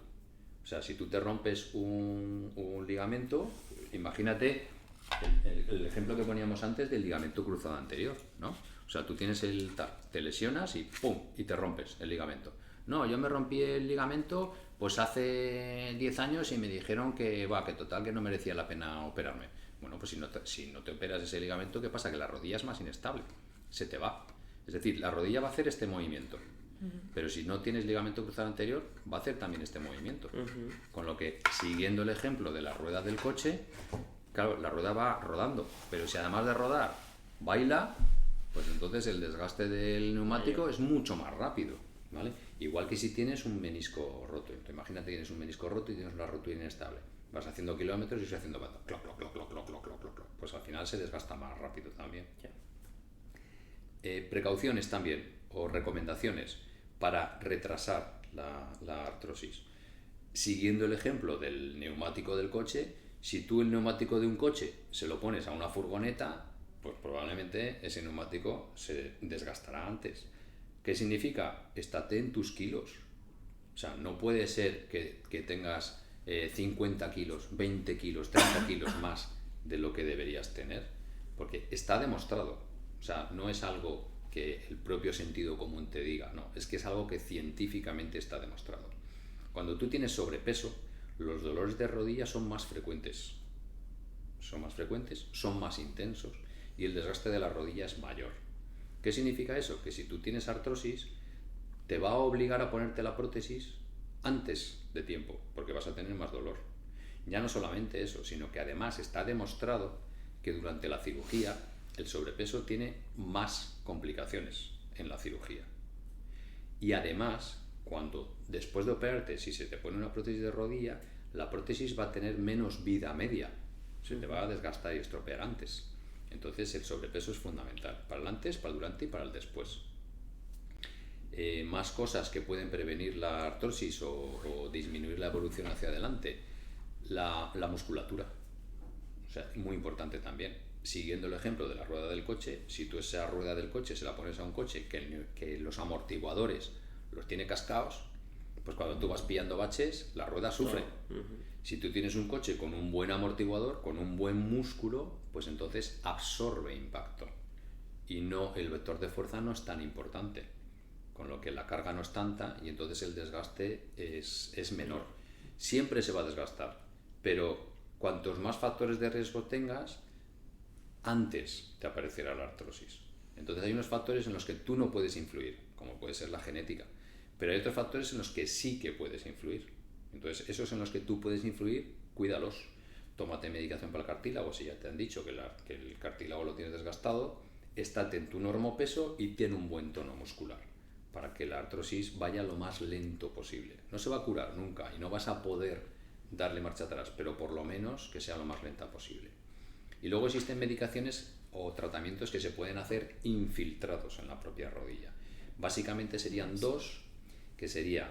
O sea, si tú te rompes un ligamento, imagínate el ejemplo que poníamos antes del ligamento cruzado anterior, ¿no? O sea, tú tienes te lesionas y ¡pum! Y te rompes el ligamento. No, yo me rompí el ligamento pues hace 10 años y me dijeron que total que no merecía la pena operarme. Bueno, pues si no te operas ese ligamento, ¿qué pasa? Que la rodilla es más inestable, se te va. Es decir, la rodilla va a hacer este movimiento, pero si no tienes ligamento cruzado anterior, va a hacer también este movimiento. Con lo que, siguiendo el ejemplo de la rueda del coche, claro, la rueda va rodando, pero si además de rodar baila, pues entonces el desgaste del neumático es mucho más rápido, ¿vale? Igual que si tienes un menisco roto. Entonces, imagínate que tienes un menisco roto y tienes una rotura inestable. Vas haciendo kilómetros y vas haciendo cloc, cloc, cloc, cloc, cloc, cloc, cloc, cloc. Pues al final se desgasta más rápido también. Precauciones también, o recomendaciones para retrasar la artrosis. Siguiendo el ejemplo del neumático del coche, si tú el neumático de un coche se lo pones a una furgoneta, pues probablemente ese neumático se desgastará antes. ¿Qué significa? Estate en tus kilos. O sea, no puede ser que tengas 50 kilos, 20 kilos, 30 kilos más de lo que deberías tener, porque está demostrado. O sea, no es algo que el propio sentido común te diga, no, es que es algo que científicamente está demostrado. Cuando tú tienes sobrepeso, los dolores de rodilla son más frecuentes, son más intensos y el desgaste de la rodilla es mayor. ¿Qué significa eso? Que si tú tienes artrosis, te va a obligar a ponerte la prótesis antes de tiempo, porque vas a tener más dolor. Ya no solamente eso, sino que además está demostrado que durante la cirugía el sobrepeso tiene más complicaciones en la cirugía. Y además, cuando después de operarte, si se te pone una prótesis de rodilla, la prótesis va a tener menos vida media, se te va a desgastar y estropear antes. Entonces el sobrepeso es fundamental, para el antes, para el durante y para el después. Más cosas que pueden prevenir la artrosis o disminuir la evolución hacia adelante. La musculatura, o sea, muy importante también. Siguiendo el ejemplo de la rueda del coche, si tú esa rueda del coche se la pones a un coche que los amortiguadores los tiene cascados, pues cuando tú vas pillando baches, la rueda sufre. Si tú tienes un coche con un buen amortiguador, con un buen músculo, pues entonces absorbe impacto y no, el vector de fuerza no es tan importante, con lo que la carga no es tanta y entonces el desgaste es menor. Siempre se va a desgastar, pero cuantos más factores de riesgo tengas, antes te aparecerá la artrosis. Entonces hay unos factores en los que tú no puedes influir, como puede ser la genética, pero hay otros factores en los que sí que puedes influir. Entonces esos en los que tú puedes influir, cuídalos. Tómate medicación para el cartílago, si ya te han dicho que el cartílago lo tienes desgastado, estate en tu normopeso y ten un buen tono muscular para que la artrosis vaya lo más lento posible. No se va a curar nunca y no vas a poder darle marcha atrás, pero por lo menos que sea lo más lenta posible. Y luego existen medicaciones o tratamientos que se pueden hacer infiltrados en la propia rodilla. Básicamente serían dos, que sería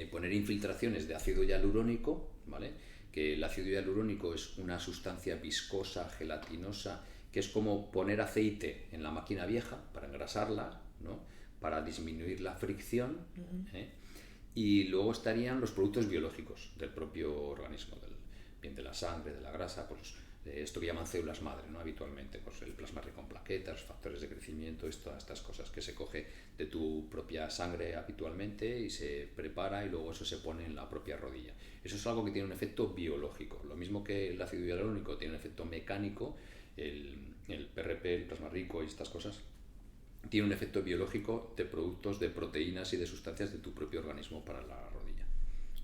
poner infiltraciones de ácido hialurónico, ¿vale? Que el ácido hialurónico es una sustancia viscosa, gelatinosa, que es como poner aceite en la máquina vieja para engrasarla, ¿no? Para disminuir la fricción. Y luego estarían los productos biológicos del propio organismo, bien de la sangre, de la grasa, pues esto que llaman células madre, ¿no? Habitualmente, pues el plasma rico en plaquetas, factores de crecimiento, todas estas cosas que se coge de tu propia sangre habitualmente y se prepara y luego eso se pone en la propia rodilla. Eso es algo que tiene un efecto biológico, lo mismo que el ácido hialurónico tiene un efecto mecánico, el PRP, el plasma rico y estas cosas tiene un efecto biológico de productos, de proteínas y de sustancias de tu propio organismo para la rodilla.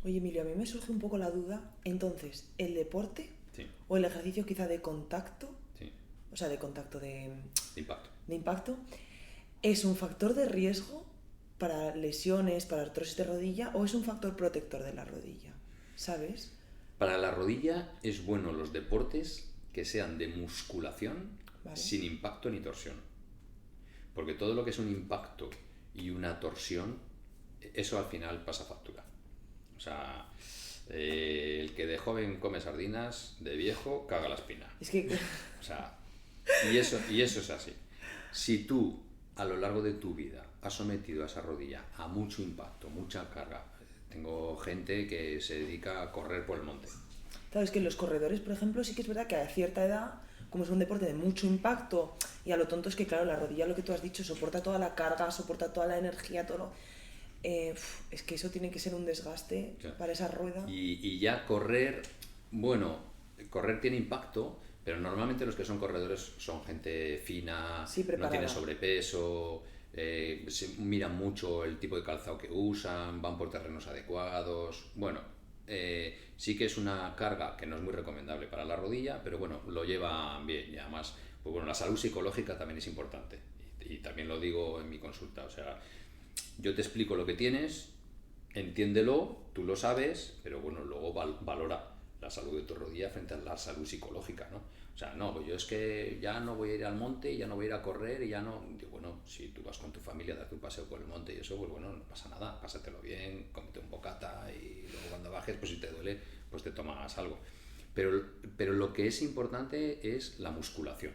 Oye, Emilio, a mí me surge un poco la duda, entonces, ¿el deporte Sí. o el ejercicio quizá de contacto, Sí. o sea, de contacto de Impacto. es un factor de riesgo para lesiones, para artrosis de rodilla, o es un factor protector de la rodilla? ¿Sabes? Para la rodilla es bueno los deportes que sean de musculación, Vale. sin impacto ni torsión. Porque todo lo que es un impacto y una torsión, eso al final pasa factura. O sea, el que de joven come sardinas, de viejo caga la espina. Es que... O sea, y eso es así. Si tú a lo largo de tu vida has sometido a esa rodilla a mucho impacto, mucha carga, tengo gente que se dedica a correr por el monte. Claro, es que los corredores, por ejemplo, sí que es verdad que a cierta edad, como es un deporte de mucho impacto, y a lo tonto es que, claro, la rodilla, lo que tú has dicho, soporta toda la carga, soporta toda la energía, todo lo... es que eso tiene que ser un desgaste, claro, para esa rueda. Y ya correr, bueno, correr tiene impacto, pero normalmente los que son corredores son gente fina, sí, no tienen sobrepeso, se miran mucho el tipo de calzado que usan, van por terrenos adecuados. Bueno, sí que es una carga que no es muy recomendable para la rodilla, pero bueno, lo llevan bien. Y además, pues bueno, la salud psicológica también es importante. Y también lo digo en mi consulta, o sea, yo te explico lo que tienes, entiéndelo, tú lo sabes, pero bueno, luego valora la salud de tu rodilla frente a la salud psicológica, ¿no? O sea, no, yo es que ya no voy a ir al monte, ya no voy a ir a correr y ya no... Digo, bueno, si tú vas con tu familia a darte un paseo por el monte y eso, pues bueno, no pasa nada, pásatelo bien, cómete un bocata y luego cuando bajes, pues si te duele, pues te tomas algo. Pero lo que es importante es la musculación.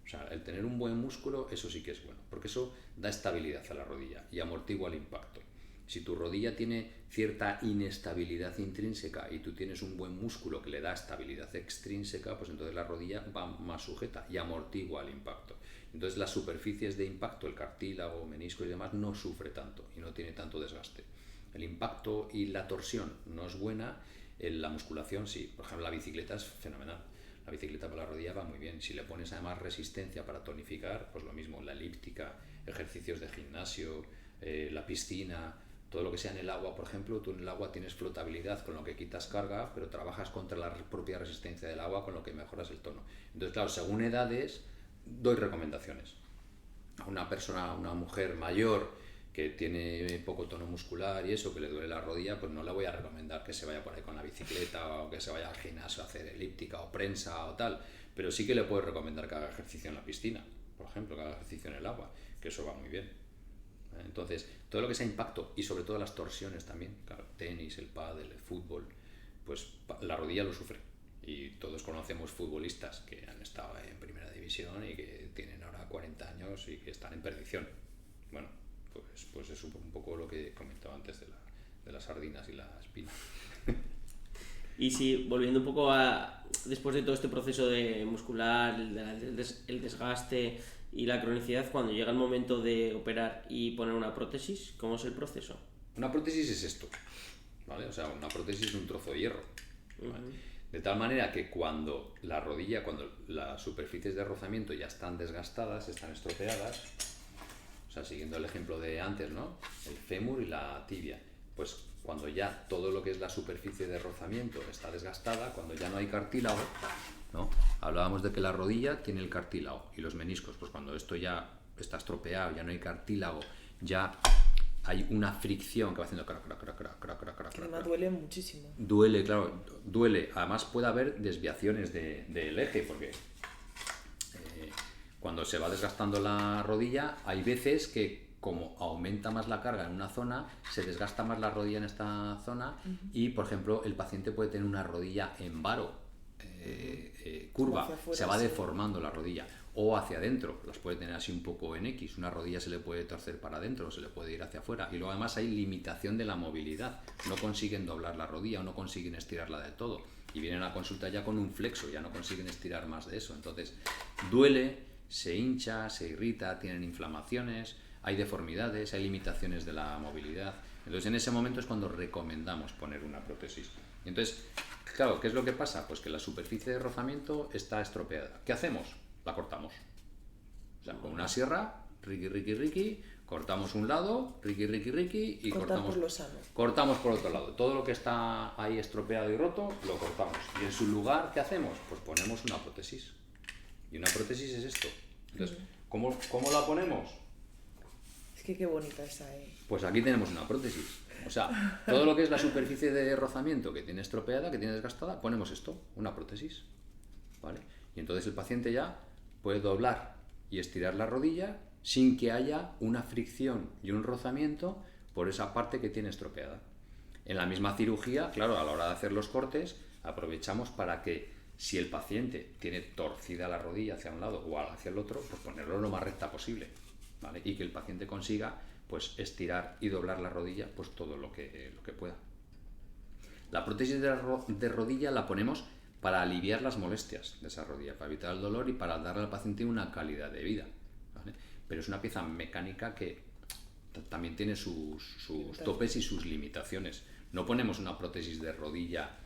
O sea, el tener un buen músculo, eso sí que es bueno, porque eso da estabilidad a la rodilla y amortigua el impacto. Si tu rodilla tiene cierta inestabilidad intrínseca y tú tienes un buen músculo que le da estabilidad extrínseca, pues entonces la rodilla va más sujeta y amortigua el impacto. Entonces las superficies de impacto, el cartílago, menisco y demás, no sufre tanto y no tiene tanto desgaste. El impacto y la torsión no es buena, la musculación sí. Por ejemplo, la bicicleta es fenomenal. La bicicleta para la rodilla va muy bien. Si le pones además resistencia para tonificar, pues lo mismo, la elíptica, ejercicios de gimnasio, la piscina, todo lo que sea en el agua, por ejemplo, tú en el agua tienes flotabilidad, con lo que quitas carga, pero trabajas contra la propia resistencia del agua, con lo que mejoras el tono. Entonces, claro, según edades, doy recomendaciones. A una persona, a una mujer mayor que tiene poco tono muscular y eso, que le duele la rodilla, pues no le voy a recomendar que se vaya por ahí con la bicicleta o que se vaya al gimnasio a hacer elíptica o prensa o tal, pero sí que le puedo recomendar que haga ejercicio en la piscina, por ejemplo, que haga ejercicio en el agua, que eso va muy bien. Entonces, todo lo que sea impacto y sobre todo las torsiones también, claro, tenis, el pádel, el fútbol, pues la rodilla lo sufre. Y todos conocemos futbolistas que han estado en primera división y que tienen ahora 40 años y que están en perdición. Bueno, pues es un poco lo que comentaba antes de las sardinas y la espina. Y si, volviendo un poco a, después de todo este proceso de muscular, el desgaste y la cronicidad, cuando llega el momento de operar y poner una prótesis, ¿cómo es el proceso? Una prótesis es esto, ¿vale? O sea, una prótesis es un trozo de hierro, ¿vale? De tal manera que cuando la rodilla, cuando las superficies de rozamiento ya están desgastadas, están estropeadas, o sea, siguiendo el ejemplo de antes, ¿no? El fémur y la tibia, pues cuando ya todo lo que es la superficie de rozamiento está desgastada, cuando ya no hay cartílago, ¿no? Hablábamos de que la rodilla tiene el cartílago y los meniscos, pues cuando esto ya está estropeado, ya no hay cartílago, ya hay una fricción que va haciendo crac, crac, crac, crac, crac, crac, crac. Que además duele muchísimo. Duele, claro, duele. Además puede haber desviaciones del eje, porque cuando se va desgastando la rodilla hay veces que como aumenta más la carga en una zona, se desgasta más la rodilla en esta zona y, por ejemplo, el paciente puede tener una rodilla en varo, curva, afuera, se va sí. deformando la rodilla, o hacia adentro, las puede tener así un poco en X, una rodilla se le puede torcer para adentro, se le puede ir hacia afuera, y luego además hay limitación de la movilidad, no consiguen doblar la rodilla o no consiguen estirarla del todo, y vienen a la consulta ya con un flexo, ya no consiguen estirar más de eso, entonces duele, se hincha, se irrita, tienen inflamaciones, hay deformidades, hay limitaciones de la movilidad, entonces en ese momento es cuando recomendamos poner una prótesis. Entonces, claro, ¿qué es lo que pasa? Pues que la superficie de rozamiento está estropeada. ¿Qué hacemos? La cortamos. O sea, con una sierra, riqui, cortamos un lado, riqui, y Cortar cortamos por lo sano. cortamos por otro lado. Todo lo que está ahí estropeado y roto, lo cortamos. Y en su lugar, ¿qué hacemos? Pues ponemos una prótesis. Y una prótesis es esto. Entonces, ¿cómo la ponemos? Es que qué bonita esa, Pues aquí tenemos una prótesis. O sea, todo lo que es la superficie de rozamiento que tiene estropeada, que tiene desgastada, ponemos esto, una prótesis. ¿Vale? Y entonces el paciente ya puede doblar y estirar la rodilla sin que haya una fricción y un rozamiento por esa parte que tiene estropeada. En la misma cirugía, claro, a la hora de hacer los cortes, aprovechamos para que si el paciente tiene torcida la rodilla hacia un lado o hacia el otro, pues ponerlo lo más recta posible, ¿vale? Y que el paciente consiga pues estirar y doblar la rodilla pues todo lo que pueda. La prótesis de rodilla la ponemos para aliviar las molestias de esa rodilla, para evitar el dolor y para darle al paciente una calidad de vida, ¿vale? Pero es una pieza mecánica que también tiene sus topes y sus limitaciones. No ponemos una prótesis de rodilla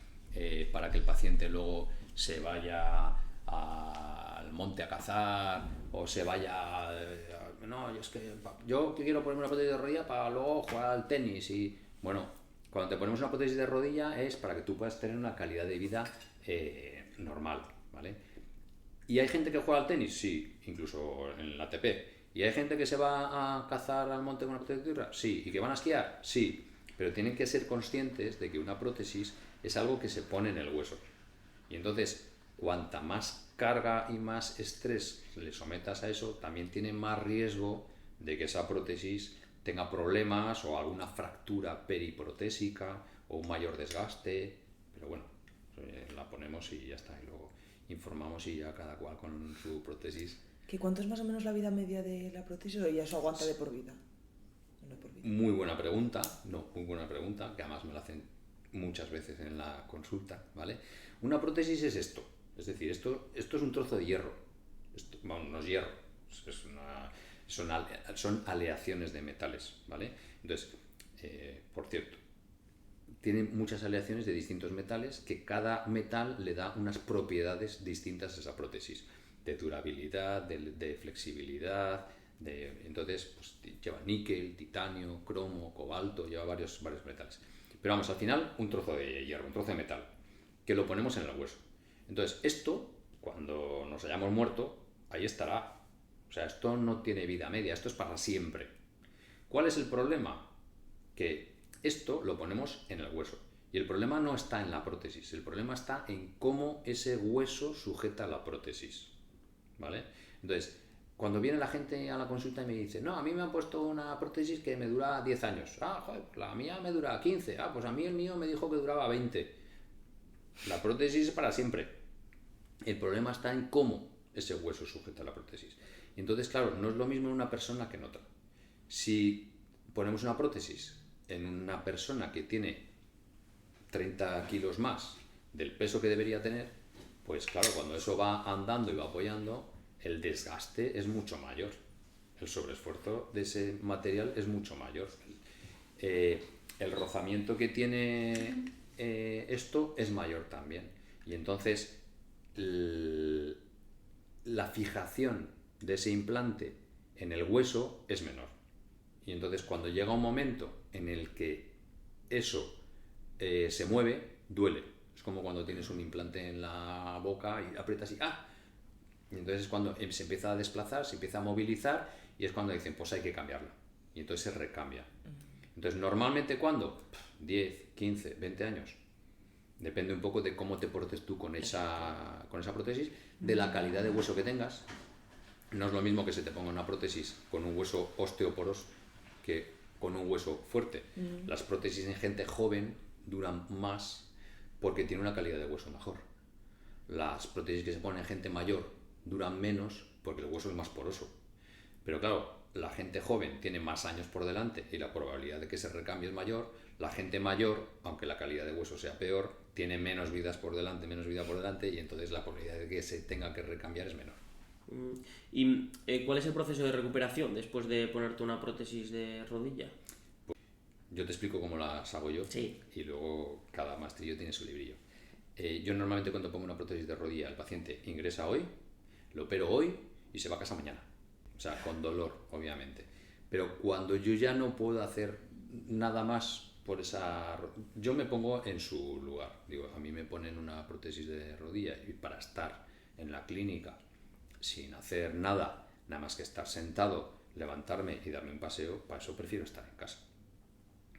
para que el paciente luego se vaya al monte a cazar o se vaya... no, yo quiero ponerme una prótesis de rodilla para luego jugar al tenis y... Bueno, cuando te ponemos una prótesis de rodilla es para que tú puedas tener una calidad de vida normal, ¿vale? ¿Y hay gente que juega al tenis? Sí, incluso en la ATP. ¿Y hay gente que se va a cazar al monte con una prótesis de rodilla? Sí. ¿Y que van a esquiar? Sí. Pero tienen que ser conscientes de que una prótesis es algo que se pone en el hueso. Y entonces, cuanta más carga y más estrés le sometas a eso, también tiene más riesgo de que esa prótesis tenga problemas o alguna fractura periprotésica o un mayor desgaste. Pero bueno, la ponemos y ya está. Y luego informamos y ya cada cual con su prótesis. ¿Que cuánto es más o menos la vida media de la prótesis o ya eso aguanta de por vida? No por vida. Muy buena pregunta, que además me la hacen muchas veces en la consulta, ¿vale? Una prótesis es esto, es decir, esto es un trozo de hierro, no es hierro, son aleaciones de metales, ¿vale? Entonces, por cierto, tienen muchas aleaciones de distintos metales que cada metal le da unas propiedades distintas a esa prótesis, de durabilidad, de flexibilidad, entonces pues, lleva níquel, titanio, cromo, cobalto, lleva varios metales. Pero vamos, al final un trozo de hierro, un trozo de metal, que lo ponemos en el hueso. Entonces esto, cuando nos hayamos muerto, ahí estará. O sea, esto no tiene vida media, esto es para siempre. ¿Cuál es el problema? Que esto lo ponemos en el hueso. Y el problema no está en la prótesis, el problema está en cómo ese hueso sujeta la prótesis, ¿vale? Entonces, cuando viene la gente a la consulta y me dice, no, a mí me han puesto una prótesis que me dura 10 años. Ah, joder, la mía me dura 15. Ah, pues a mí el mío me dijo que duraba 20. La prótesis es para siempre. El problema está en cómo ese hueso sujeta la prótesis. Entonces, claro, no es lo mismo en una persona que en otra. Si ponemos una prótesis en una persona que tiene 30 kilos más del peso que debería tener, pues claro, cuando eso va andando y va apoyando, el desgaste es mucho mayor, el sobreesfuerzo de ese material es mucho mayor, el rozamiento que tiene esto es mayor también, y entonces la fijación de ese implante en el hueso es menor, y entonces cuando llega un momento en el que eso se mueve, duele. Es como cuando tienes un implante en la boca y aprietas y ¡ah! Y entonces es cuando se empieza a desplazar, se empieza a movilizar y es cuando dicen, pues hay que cambiarla. Y entonces se recambia. Entonces, normalmente, ¿cuándo? 10, 15, 20 años. Depende un poco de cómo te portes tú con esa prótesis, de la calidad de hueso que tengas. No es lo mismo que se te ponga una prótesis con un hueso osteoporoso que con un hueso fuerte. Las prótesis en gente joven duran más porque tiene una calidad de hueso mejor. Las prótesis que se ponen en gente mayor duran menos porque el hueso es más poroso. Pero claro, la gente joven tiene más años por delante y la probabilidad de que se recambie es mayor. La gente mayor, aunque la calidad de hueso sea peor, tiene menos vida por delante y entonces la probabilidad de que se tenga que recambiar es menor. ¿Y cuál es el proceso de recuperación después de ponerte una prótesis de rodilla? Yo te explico cómo las hago yo, sí. Y luego cada maestrillo tiene su librillo. Yo normalmente cuando pongo una prótesis de rodilla, el paciente ingresa hoy, lo opero hoy y se va a casa mañana. O sea, con dolor, obviamente. Pero cuando yo ya no puedo hacer nada más por esa... Yo me pongo en su lugar. Digo, a mí me ponen una prótesis de rodilla y para estar en la clínica sin hacer nada más que estar sentado, levantarme y darme un paseo, para eso prefiero estar en casa.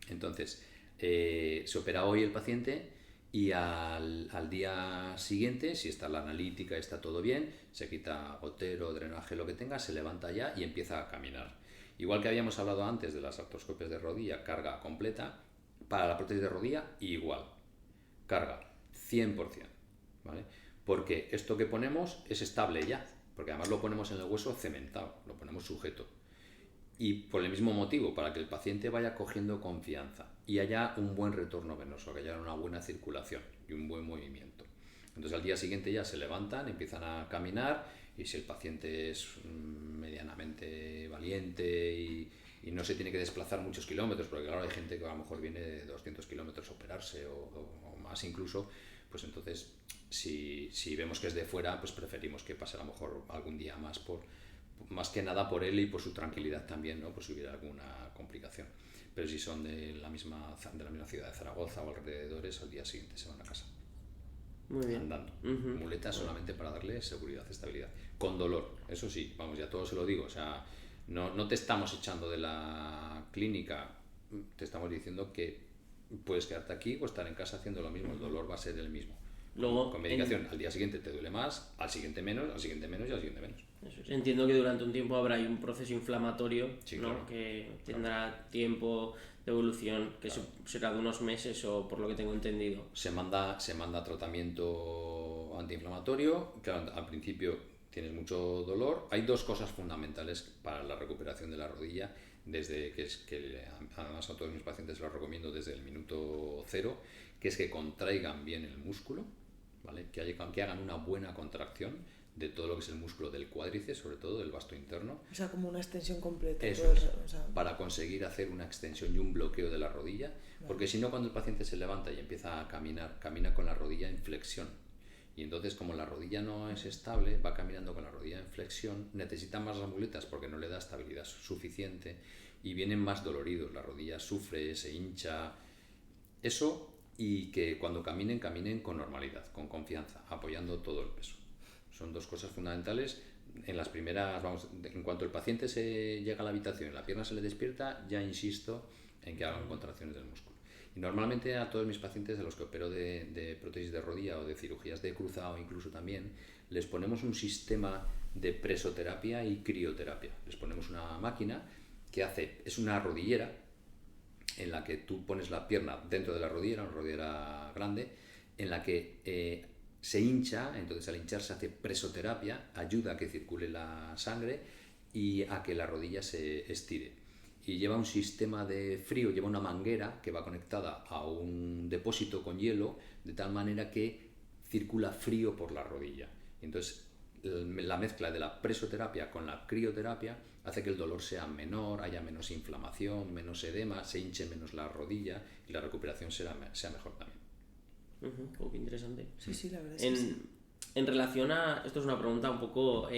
Entonces, se opera hoy el paciente y al día siguiente, si está la analítica, está todo bien, se quita gotero, drenaje, lo que tenga, se levanta ya y empieza a caminar. Igual que habíamos hablado antes de las artroscopias de rodilla, carga completa, para la prótesis de rodilla igual, carga 100%, ¿vale? Porque esto que ponemos es estable ya, porque además lo ponemos en el hueso cementado, lo ponemos sujeto. Y por el mismo motivo, para que el paciente vaya cogiendo confianza y haya un buen retorno venoso, que haya una buena circulación y un buen movimiento. Entonces al día siguiente ya se levantan, empiezan a caminar y si el paciente es medianamente valiente y no se tiene que desplazar muchos kilómetros, porque claro, hay gente que a lo mejor viene de 200 kilómetros a operarse o más incluso, pues entonces si vemos que es de fuera, pues preferimos que pase a lo mejor algún día más que nada por él y por su tranquilidad también, ¿no? Por si hubiera alguna complicación. Pero si son de la misma ciudad de Zaragoza o alrededores, al día siguiente se van a casa. Muy bien. Andando. Muletas solamente para darle seguridad, estabilidad. Con dolor, eso sí, vamos, ya todo se lo digo. O sea, no te estamos echando de la clínica, te estamos diciendo que puedes quedarte aquí o estar en casa haciendo lo mismo. El dolor va a ser el mismo. Luego, con medicación, al día siguiente te duele más, al siguiente menos, al siguiente menos y al siguiente menos. Eso es. Entiendo que durante un tiempo habrá un proceso inflamatorio, sí, ¿no? Claro. Que tendrá tiempo de evolución, que claro. Será de unos meses o por lo que tengo entendido. Se manda tratamiento antiinflamatorio, claro, al principio tienes mucho dolor. Hay dos cosas fundamentales para la recuperación de la rodilla, que además a todos mis pacientes los recomiendo desde el minuto 0, que es que contraigan bien el músculo, ¿vale? Que hagan una buena contracción de todo lo que es el músculo del cuádriceps, sobre todo del vasto interno. O sea, como una extensión completa. Eso es, para conseguir hacer una extensión y un bloqueo de la rodilla, vale. Porque si no, cuando el paciente se levanta y empieza a caminar, camina con la rodilla en flexión. Y entonces, como la rodilla no es estable, va caminando con la rodilla en flexión, necesita más las muletas porque no le da estabilidad suficiente y vienen más doloridos, la rodilla sufre, se hincha. Eso, y que cuando caminen con normalidad, con confianza, apoyando todo el peso. Son dos cosas fundamentales. En las primeras, en cuanto el paciente se llega a la habitación y la pierna se le despierta, ya insisto en que hagan contracciones del músculo. Y normalmente a todos mis pacientes, a los que opero de prótesis de rodilla o de cirugías de cruzado incluso también, les ponemos un sistema de presoterapia y crioterapia. Les ponemos una máquina que es una rodillera en la que tú pones la pierna dentro de la rodillera, una rodillera grande, en la que se hincha, entonces al hincharse hace presoterapia, ayuda a que circule la sangre y a que la rodilla se estire. Y lleva un sistema de frío, lleva una manguera que va conectada a un depósito con hielo, de tal manera que circula frío por la rodilla. Entonces la mezcla de la presoterapia con la crioterapia hace que el dolor sea menor, haya menos inflamación, menos edema, se hinche menos la rodilla y la recuperación sea mejor también. Qué interesante. Sí, la verdad es que sí. En relación a... Esto es una pregunta un poco...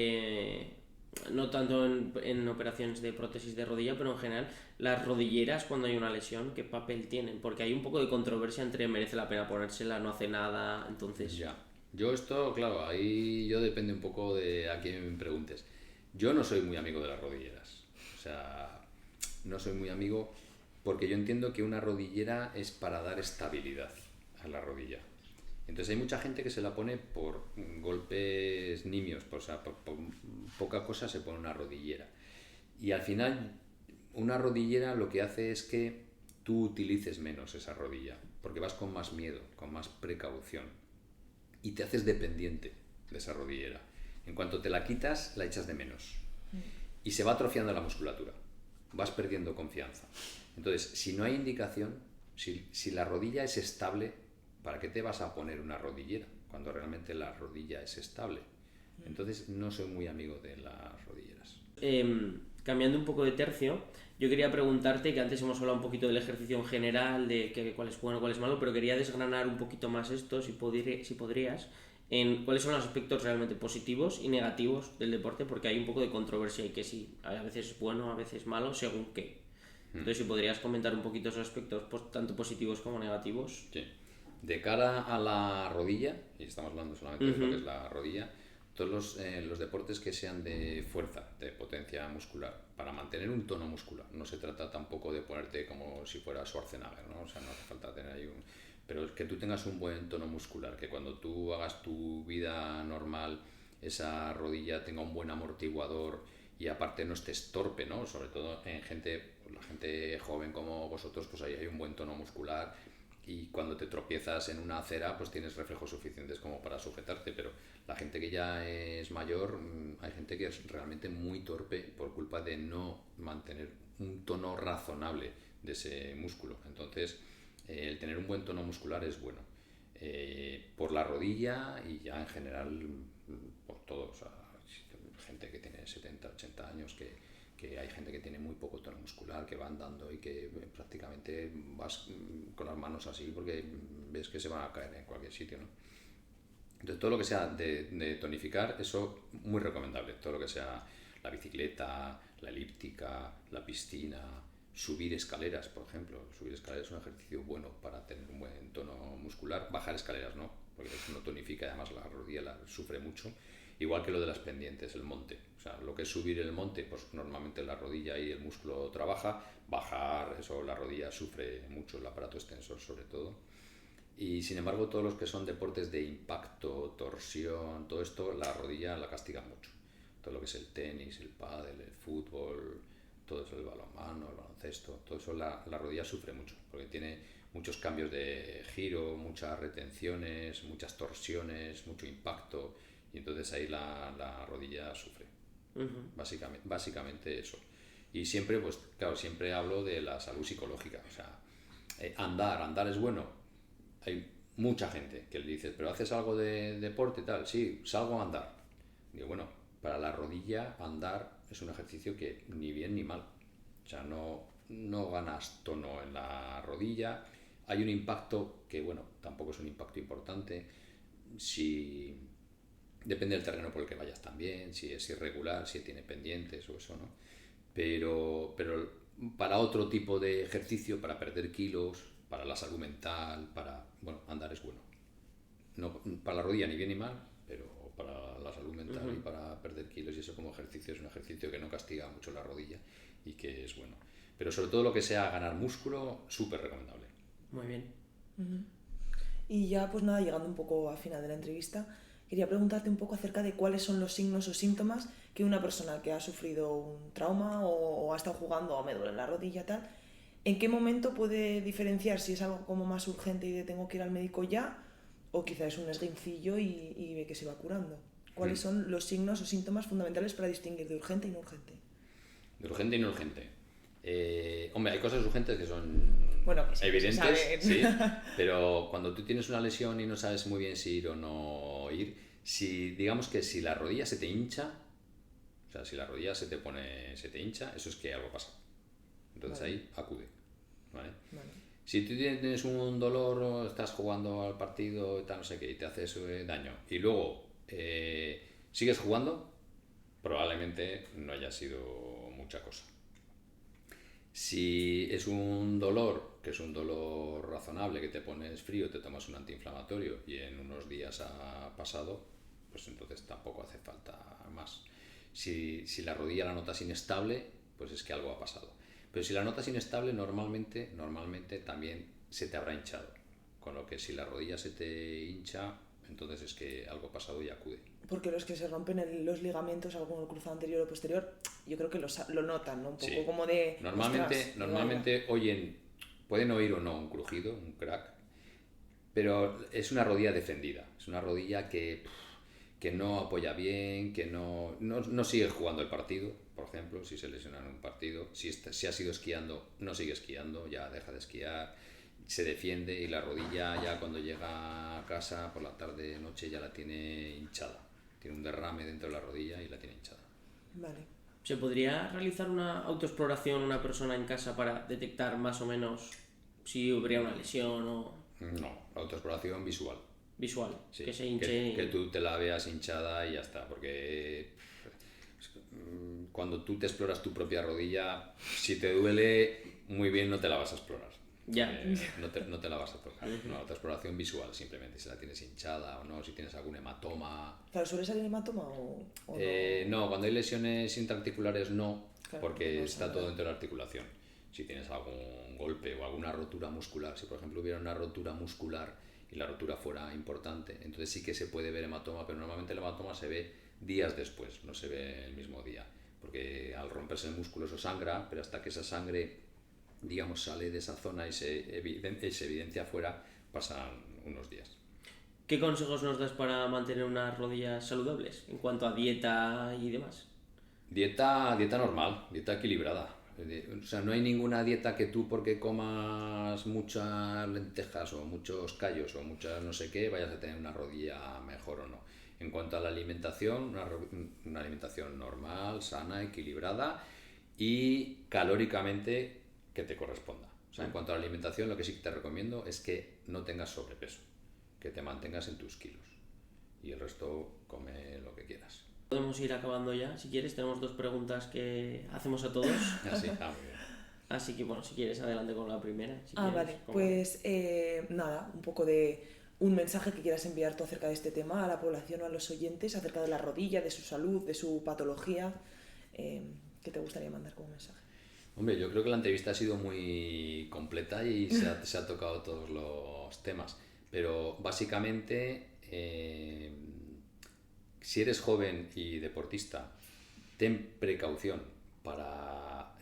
no tanto en operaciones de prótesis de rodilla, pero en general, las rodilleras cuando hay una lesión, ¿qué papel tienen? Porque hay un poco de controversia entre merece la pena ponérsela, no hace nada, entonces... Ya. Yo esto, claro, ahí yo depende un poco de a quién me preguntes. Yo no soy muy amigo de las rodilleras. O sea, no soy muy amigo porque yo entiendo que una rodillera es para dar estabilidad a la rodilla. Entonces hay mucha gente que se la pone por golpes nimios, por poca cosa se pone una rodillera. Y al final una rodillera lo que hace es que tú utilices menos esa rodilla, porque vas con más miedo, con más precaución, y te haces dependiente de esa rodillera. En cuanto te la quitas, la echas de menos. Y se va atrofiando la musculatura, vas perdiendo confianza. Entonces, si no hay indicación, si la rodilla es estable, ¿para qué te vas a poner una rodillera cuando realmente la rodilla es estable? Entonces, no soy muy amigo de las rodilleras. Cambiando un poco de tercio, yo quería preguntarte, que antes hemos hablado un poquito del ejercicio en general, de cuál es bueno, cuál es malo, pero quería desgranar un poquito más esto, si podrías, en cuáles son los aspectos realmente positivos y negativos del deporte, porque hay un poco de controversia y que sí, a veces es bueno, a veces malo, según qué. Entonces, si podrías comentar un poquito esos aspectos, tanto positivos como negativos. Sí. De cara a la rodilla, y estamos hablando solamente de lo que es la rodilla, todos los deportes que sean de fuerza, de potencia muscular, para mantener un tono muscular. No se trata tampoco de ponerte como si fuera Schwarzenegger, ¿no? O sea, no hace falta tener ahí un... Pero es que tú tengas un buen tono muscular, que cuando tú hagas tu vida normal, esa rodilla tenga un buen amortiguador y aparte no estés torpe, ¿no? Sobre todo en gente, la gente joven como vosotros, pues ahí hay un buen tono muscular y cuando te tropiezas en una acera pues tienes reflejos suficientes como para sujetarte, pero la gente que ya es mayor, hay gente que es realmente muy torpe por culpa de no mantener un tono razonable de ese músculo. Entonces, el tener un buen tono muscular es bueno. Por la rodilla y ya en general por todo. O sea, gente que tiene 70, 80 años, que hay gente que tiene muy poco tono muscular, que va andando y que prácticamente vas con las manos así porque ves que se van a caer en cualquier sitio, ¿no? Entonces, todo lo que sea de tonificar, eso muy recomendable. Todo lo que sea la bicicleta, la elíptica, la piscina, subir escaleras, por ejemplo. Subir escaleras es un ejercicio bueno para tener un buen tono muscular. Bajar escaleras no, porque eso no tonifica y además la rodilla sufre mucho. Igual que lo de las pendientes, el monte. O sea, lo que es subir el monte, pues normalmente la rodilla y el músculo trabaja. Bajar, eso la rodilla sufre mucho, el aparato extensor sobre todo. Y sin embargo, todos los que son deportes de impacto, torsión, todo esto, la rodilla la castiga mucho. Todo lo que es el tenis, el pádel, el fútbol, todo eso, el balonmano, el baloncesto, todo eso la rodilla sufre mucho, porque tiene muchos cambios de giro, muchas retenciones, muchas torsiones, mucho impacto, y entonces ahí la rodilla sufre. Básicamente eso. Y siempre, pues claro, siempre hablo de la salud psicológica, o sea, andar es bueno. Hay mucha gente que le dice, pero ¿haces algo de deporte y tal? Sí, salgo a andar. Digo, bueno, para la rodilla andar es un ejercicio que ni bien ni mal. O sea, no ganas tono en la rodilla. Hay un impacto que, bueno, tampoco es un impacto importante. Si depende del terreno por el que vayas también, si es irregular, si tiene pendientes o eso, ¿no? Pero para otro tipo de ejercicio, para perder kilos, para la salud mental, bueno, andar es bueno. No, para la rodilla ni bien ni mal, pero para la salud mental y para perder kilos y eso como ejercicio es un ejercicio que no castiga mucho la rodilla y que es bueno. Pero sobre todo lo que sea ganar músculo, súper recomendable. Muy bien. Y ya pues nada, llegando un poco al final de la entrevista, quería preguntarte un poco acerca de cuáles son los signos o síntomas que una persona que ha sufrido un trauma o ha estado jugando o me duele la rodilla tal, ¿en qué momento puede diferenciar si es algo como más urgente y de tengo que ir al médico ya o quizás es un esguincillo y ve que se va curando? ¿Cuáles son los signos o síntomas fundamentales para distinguir de urgente y no urgente? De urgente y no urgente. Hombre, hay cosas urgentes que son que sí, evidentes, sí, pero cuando tú tienes una lesión y no sabes muy bien si ir o no ir, digamos que si la rodilla se te hincha, o sea, si la rodilla se te hincha, eso es que algo pasa. Entonces ahí acude. ¿Vale? Si tú tienes un dolor, estás jugando al partido y tal, no sé qué, y te haces daño, y luego sigues jugando, probablemente no haya sido mucha cosa. Si es un dolor, que es un dolor razonable, que te pones frío, te tomas un antiinflamatorio y en unos días ha pasado, pues entonces tampoco hace falta más. Si la rodilla la notas inestable, pues es que algo ha pasado. Pero si la notas inestable, normalmente también se te habrá hinchado. Con lo que si la rodilla se te hincha, entonces es que algo ha pasado y acude. Porque los que se rompen los ligamentos, alguno el cruzado anterior o posterior, yo creo que lo notan, ¿no? Un poco Sí. como de... Normalmente pueden oír o no un crujido, un crack, pero es una rodilla defendida, es una rodilla que no apoya bien, que no sigue jugando el partido, por ejemplo, si se lesiona en un partido, si ha sido esquiando, no sigue esquiando, ya deja de esquiar, se defiende y la rodilla ya cuando llega a casa por la tarde, noche ya la tiene hinchada, tiene un derrame dentro de la rodilla y la tiene hinchada. Vale. ¿Se podría realizar una autoexploración una persona en casa para detectar más o menos si habría una lesión o...? No, autoexploración visual. Visual, Sí, que se hinche... que tú te la veas hinchada y ya está, porque cuando tú te exploras tu propia rodilla, si te duele, muy bien no te la vas a explorar. Ya. No te la vas a tocar. Una autoexploración visual, simplemente, si la tienes hinchada o no, si tienes algún hematoma. Claro, ¿suele salir hematoma o no? No, cuando hay lesiones intraarticulares no, Claro, porque no está pasa todo nada. dentro de la articulación. Si tienes algún golpe o alguna rotura muscular, si por ejemplo hubiera una rotura muscular y la rotura fuera importante, entonces sí que se puede ver hematoma, pero normalmente el hematoma se ve días después, no se ve el mismo día, porque al romperse el músculo eso sangra, pero hasta que esa sangre, digamos, sale de esa zona y se evidencia afuera, pasan unos días. ¿Qué consejos nos das para mantener unas rodillas saludables en cuanto a dieta y demás? Dieta normal, dieta equilibrada. O sea, no hay ninguna dieta que tú porque comas muchas lentejas o muchos callos o muchas no sé qué vayas a tener una rodilla mejor o no. En cuanto a la alimentación, una alimentación normal, sana, equilibrada y calóricamente que te corresponda. O sea, en cuanto a la alimentación, lo que sí que te recomiendo es que no tengas sobrepeso, que te mantengas en tus kilos y el resto come lo que quieras. Podemos ir acabando ya, si quieres. Tenemos 2 preguntas que hacemos a todos. Así, muy bien. Así que, bueno, si quieres, adelante con la primera. Si quieres, Vale. como- Pues nada, un poco de un mensaje que quieras enviar tú acerca de este tema a la población o a los oyentes, acerca de la rodilla, de su salud, de su patología. ¿Qué te gustaría mandar como mensaje? Hombre, yo creo que la entrevista ha sido muy completa y se ha tocado todos los temas, pero básicamente, si eres joven y deportista, ten precaución para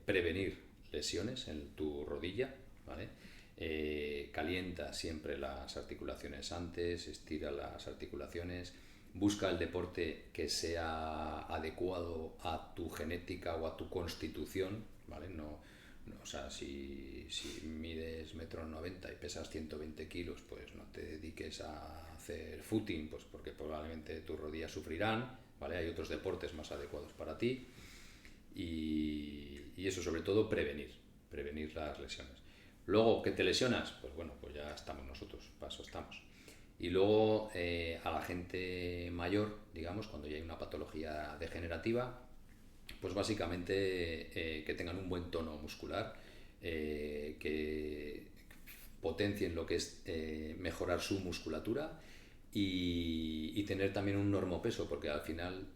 prevenir lesiones en tu rodilla, ¿vale? Calienta siempre las articulaciones antes, estira las articulaciones, busca el deporte que sea adecuado a tu genética o a tu constitución, ¿vale? O sea, si mides 1,90 m y pesas 120 kilos, pues no te dediques a hacer footing, pues porque probablemente tus rodillas sufrirán, ¿vale? Hay otros deportes más adecuados para ti y eso, sobre todo, prevenir las lesiones. Luego, que te lesionas, pues bueno, pues ya estamos nosotros, para eso estamos. Y luego a la gente mayor, digamos, cuando ya hay una patología degenerativa, pues básicamente que tengan un buen tono muscular, que potencien lo que es mejorar su musculatura y tener también un normopeso, porque al final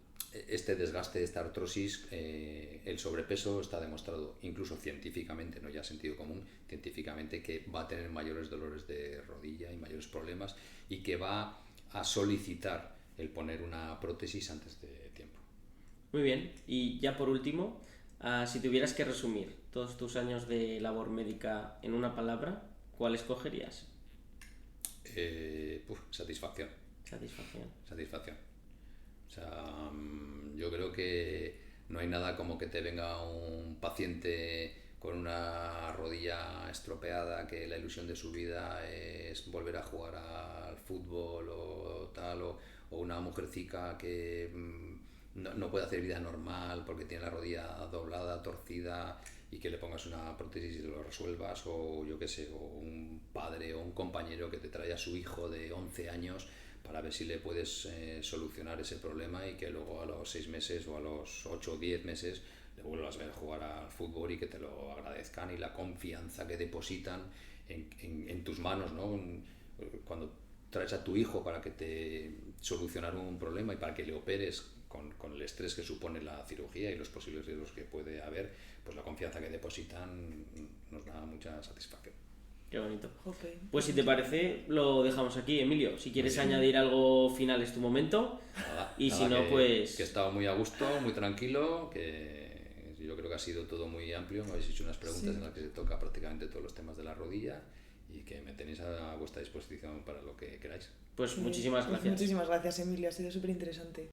este desgaste, esta artrosis, el sobrepeso está demostrado incluso científicamente, no ya sentido común, científicamente, que va a tener mayores dolores de rodilla y mayores problemas y que va a solicitar el poner una prótesis antes de tiempo. Muy bien. Y ya por último, si tuvieras que resumir todos tus años de labor médica en una palabra, ¿cuál escogerías? Satisfacción. Satisfacción. O sea, yo creo que no hay nada como que te venga un paciente con una rodilla estropeada, que la ilusión de su vida es volver a jugar al fútbol o tal, o una mujercica que no puede hacer vida normal porque tiene la rodilla doblada, torcida, y que le pongas una prótesis y lo resuelvas, o yo qué sé, o un padre o un compañero que te trae a su hijo de 11 años para ver si le puedes solucionar ese problema y que luego a los 6 meses o a los 8 o 10 meses le vuelvas a ver jugar al fútbol y que te lo agradezcan, y la confianza que depositan en tus manos, ¿no? Cuando traes a tu hijo para que te solucionar un problema y para que le operes con el estrés que supone la cirugía y los posibles riesgos que puede haber, pues la confianza que depositan nos da mucha satisfacción. Qué bonito. Jope. Pues si te parece, lo dejamos aquí, Emilio. Si quieres añadir algo final es tu momento. Y si no, pues... Que he estado muy a gusto, muy tranquilo, que yo creo que ha sido todo muy amplio. Me habéis hecho unas preguntas en las que se toca prácticamente todos los temas de la rodilla y que me tenéis a vuestra disposición para lo que queráis. Pues muchísimas gracias. Muchísimas gracias, Emilio. Ha sido súper interesante.